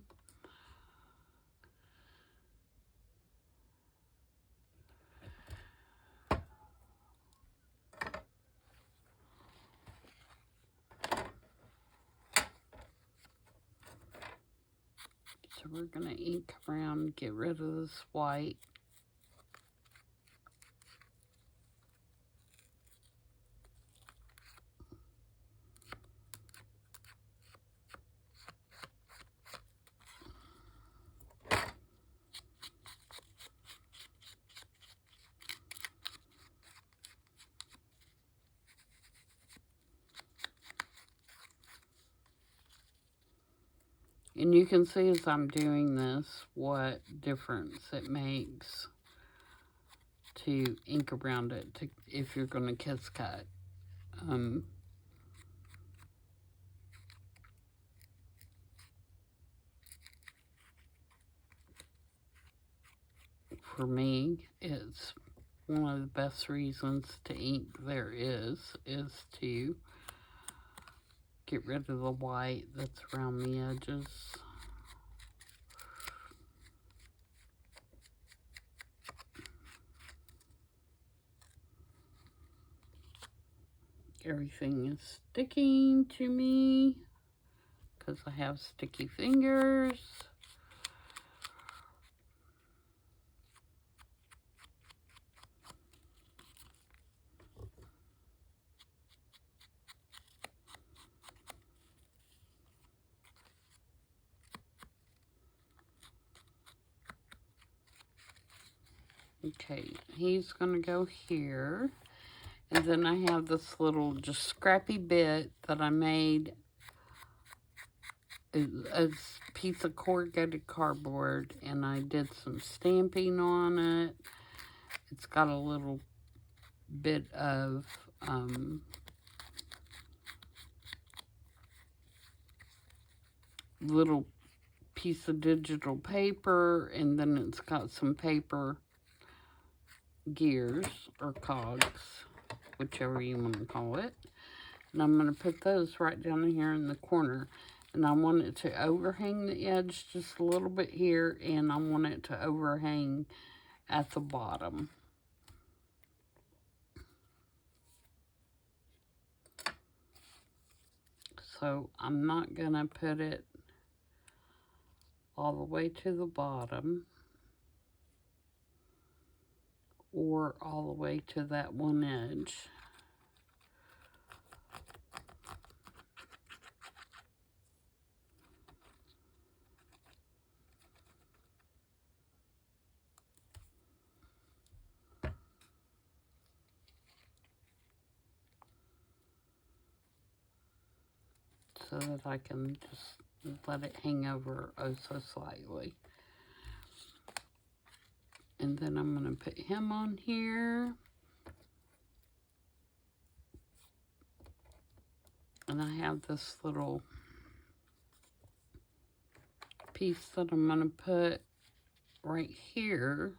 Speaker 1: So we're going to ink around, get rid of this white. And you can see as I'm doing this what difference it makes to ink around it if you're going to kiss cut. For me, it's one of the best reasons to ink there is to get rid of the white that's around the edges. everything is sticking to me because I have sticky fingers. Okay, he's going to go here. And then I have this little just scrappy bit that I made. It's a piece of corrugated cardboard, and I did some stamping on it. It's got a little bit of little piece of digital paper, and then it's got some paper gears or cogs, whichever you want to call it. And I'm going to put those right down here in the corner. And I want it to overhang the edge just a little bit here, and I want it to overhang at the bottom. So I'm not going to put it all the way to the bottom or all the way to that one edge. So that I can just let it hang over oh so slightly. And then I'm going to put him on here. And I have this little piece that I'm going to put right here.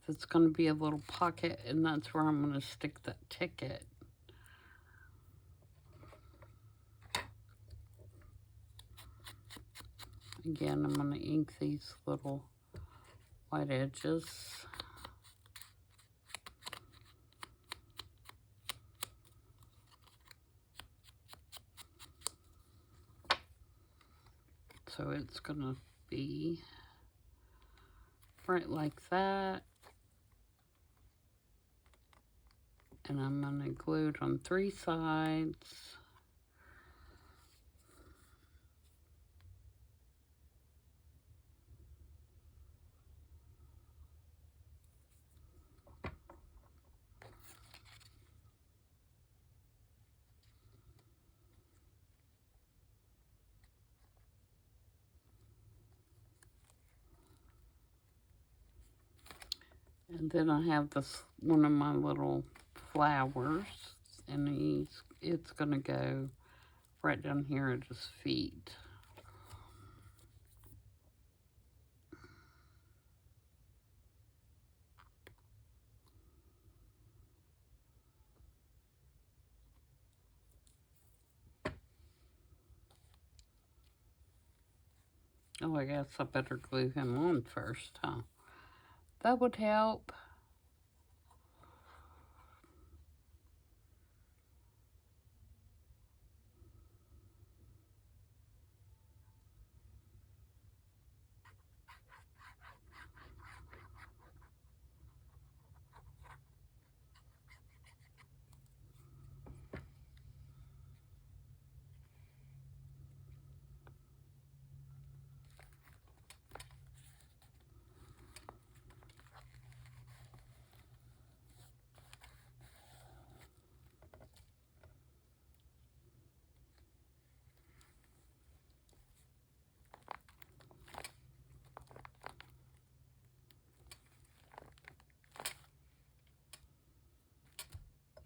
Speaker 1: That's going to be a little pocket, and that's where I'm going to stick that ticket. Again, I'm going to ink these little white edges. So it's going to be right like that. And I'm going to glue it on 3 sides. And then I have this one of my little flowers, and it's gonna go right down here at his feet. Oh, I guess I better glue him on first, huh? That would help.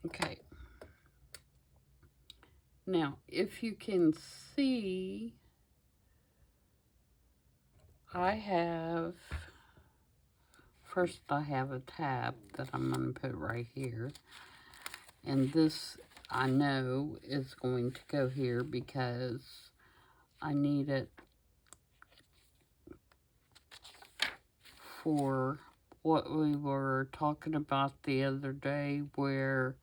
Speaker 1: Okay. Now, if you can see, I have a tab that I'm going to put right here. And this, I know, is going to go here because I need it for what we were talking about the other day, where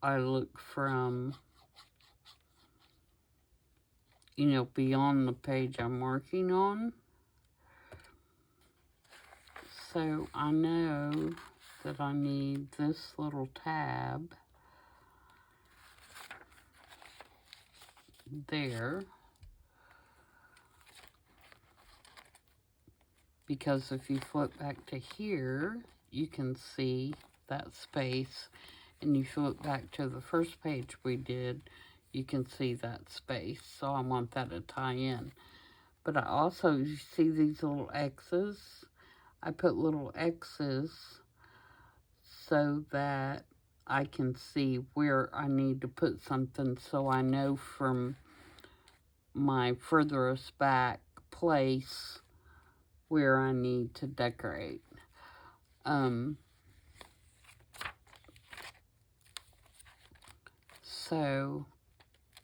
Speaker 1: I look from, you know, beyond the page I'm working on. So I know that I need this little tab there, because if you flip back to here, you can see that space, and you flip back to the first page we did, you can see that space. So I want that to tie in. But I also, you see these little X's? I put little X's so that I can see where I need to put something, so I know from my furthest back place where I need to decorate. So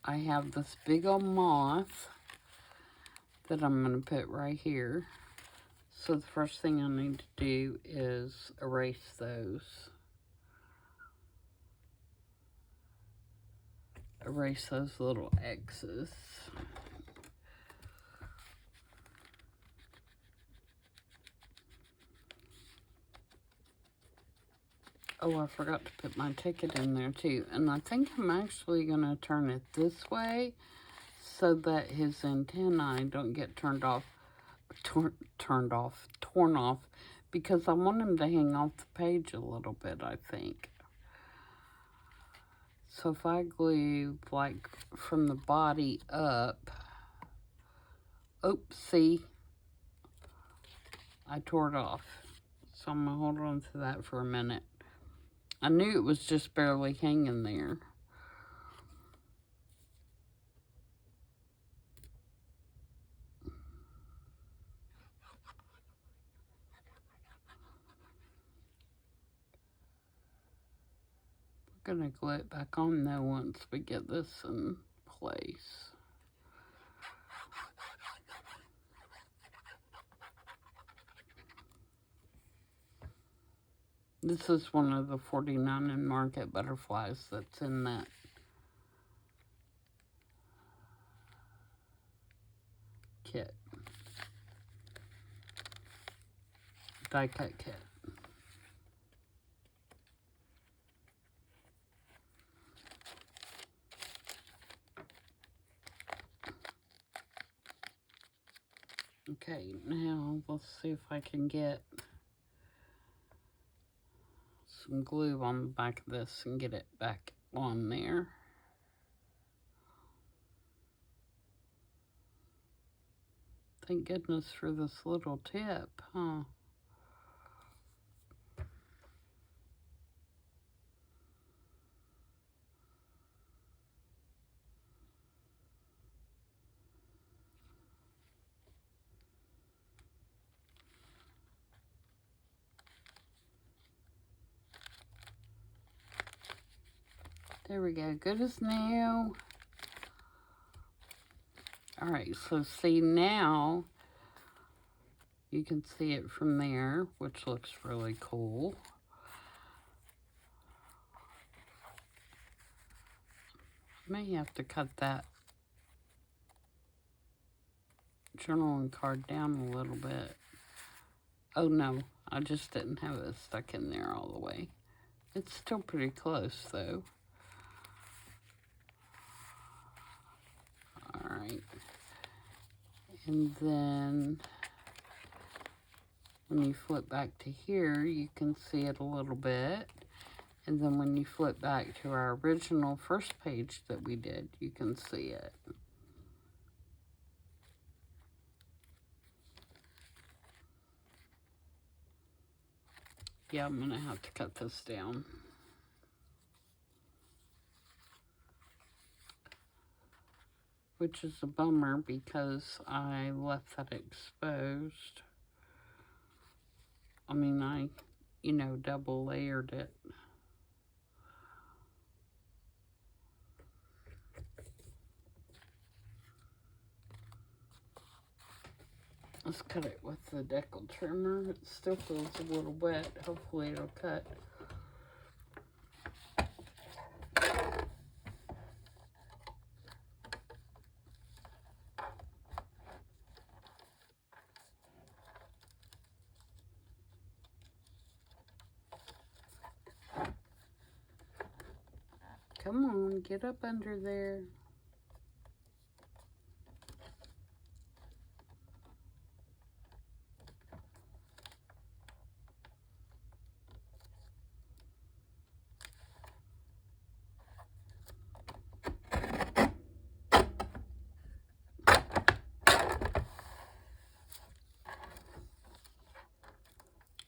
Speaker 1: I have this big old moth that I'm going to put right here. So the first thing I need to do is erase those. Erase those little X's. Oh, I forgot to put my ticket in there too. And I think I'm actually going to turn it this way so that his antennae don't get torn off, because I want him to hang off the page a little bit, I think. So if I glue, like, from the body up, oops, see, I tore it off. So I'm going to hold on to that for a minute. I knew it was just barely hanging there. We're going to glue it back on though once we get this in place. This is one of the 49 in Market butterflies that's in that kit. Die cut kit. Okay, now let's see if I can get some glue on the back of this and get it back on there. Thank goodness for this little tip, huh? There we go, good as new. All right, so see now, you can see it from there, which looks really cool. May have to cut that journaling card down a little bit. Oh no, I just didn't have it stuck in there all the way. It's still pretty close though. All right. And then when you flip back to here, you can see it a little bit. And then when you flip back to our original first page that we did, you can see it. Yeah, I'm gonna have to cut this down. Which is a bummer because I left that exposed. I mean, I, you know, double layered it. Let's cut it with the decal trimmer. It still feels a little wet. Hopefully it'll cut. Come on, get up under there.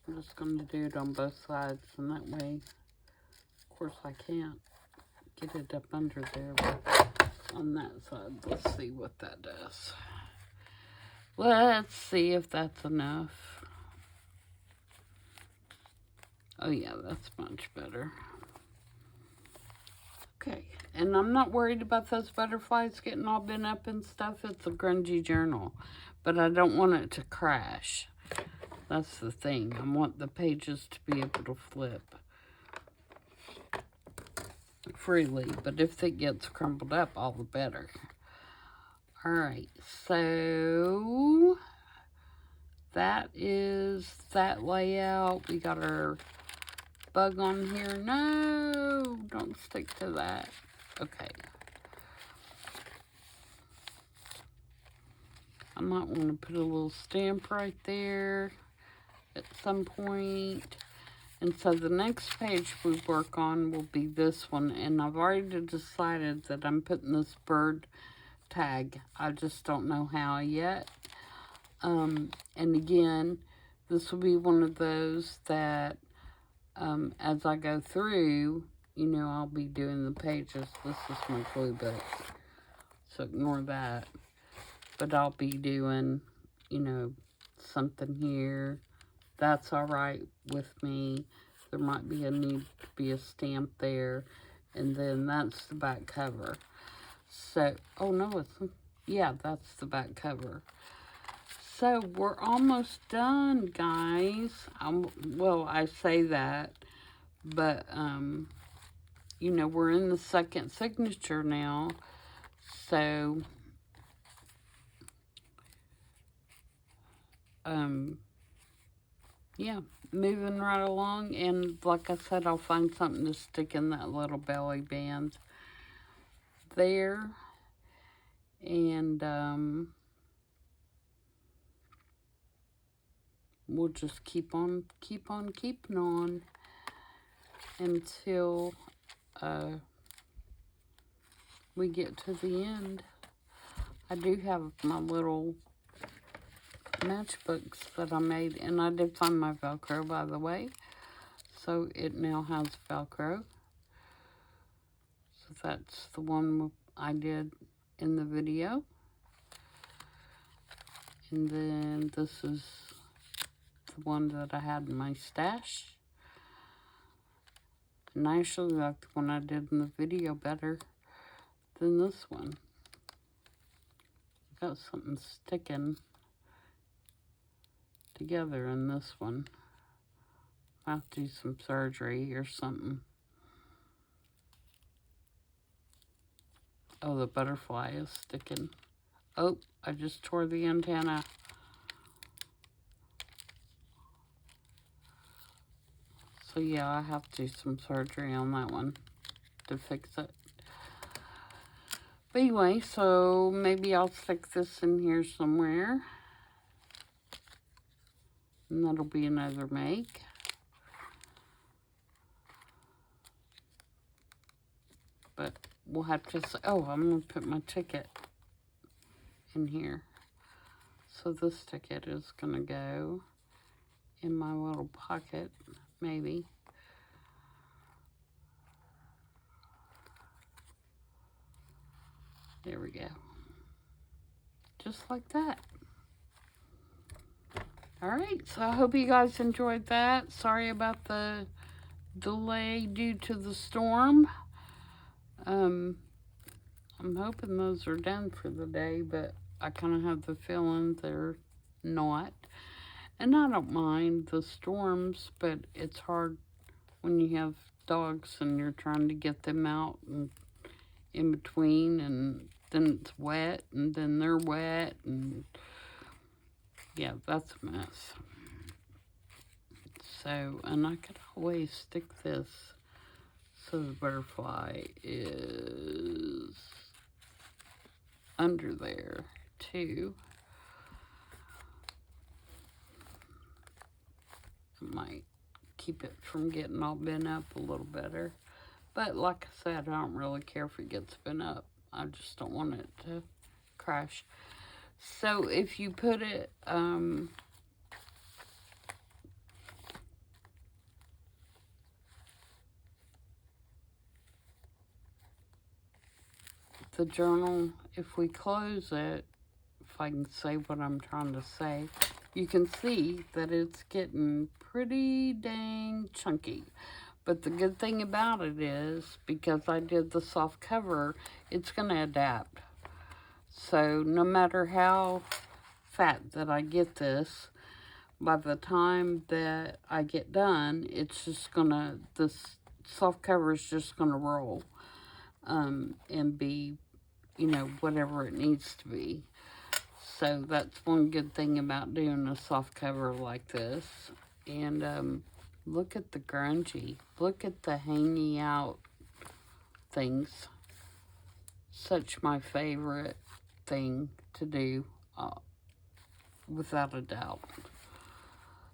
Speaker 1: I'm just going to do it on both sides, and that way, of course, I can't get it up under there, but on that side, let's see what that does. Let's see if that's enough. Oh yeah, that's much better. Okay, and I'm not worried about those butterflies getting all bent up and stuff. It's a grungy journal, but I don't want it to crash. That's the thing. I want the pages to be able to flip freely, but if it gets crumpled up, all the better. All right, so that is that layout. We got our bug on here. No, don't stick to that. Okay. I might want to put a little stamp right there at some point. And so the next page we work on will be this one. And I've already decided that I'm putting this bird tag. I just don't know how yet. And again, this will be one of those that as I go through, you know, I'll be doing the pages. This is my glue book, so ignore that. But I'll be doing, you know, something here. That's all right with me. There might be a need to be a stamp there. And then that's the back cover. So, oh no, it's, yeah, that's the back cover. So, we're almost done, guys. Well, I say that, but, you know, we're in the second signature now. So, yeah, moving right along. And like I said, I'll find something to stick in that little belly band there. And, we'll just keep on keeping on until we get to the end. I do have my little matchbooks that I made, and I did find my Velcro, by the way. So it now has Velcro. So that's the one I did in the video. And then this is the one that I had in my stash. And I actually like the one I did in the video better than this one. Got something sticking together in this one. I have to do some surgery or something. Oh, the butterfly is sticking. Oh, I just tore the antenna. So yeah, I have to do some surgery on that one to fix it. But anyway, so maybe I'll stick this in here somewhere. And that'll be another make. But we'll have to say, oh, I'm going to put my ticket in here. So this ticket is going to go in my little pocket, maybe. There we go. Just like that. Alright, so I hope you guys enjoyed that. Sorry about the delay due to the storm. I'm hoping those are done for the day, but I kind of have the feeling they're not. And I don't mind the storms, but it's hard when you have dogs and you're trying to get them out and in between, and then it's wet, and then they're wet, and yeah, that's a mess. So, and I could always stick this So the butterfly is under there too. Might keep it from getting all bent up a little better. But like I said, I don't really care if it gets bent up. I just don't want it to crash. So if you put it, the journal, if we close it, if I can say what I'm trying to say, you can see that it's getting pretty dang chunky. But the good thing about it is, because I did the soft cover, it's going to adapt. So no matter how fat that I get this, by the time that I get done, it's just going to, this soft cover is just going to roll and be, you know, whatever it needs to be. So that's one good thing about doing a soft cover like this. And look at the grungy. Look at the hanging out things. Such my favorite thing to do, without a doubt.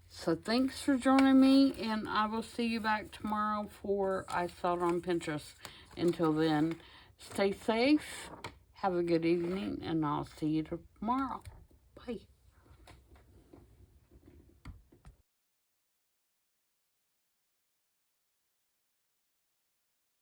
Speaker 1: So thanks for joining me, and I will see you back tomorrow for I Saw It on Pinterest. Until then, stay safe, have a good evening, and I'll see you tomorrow.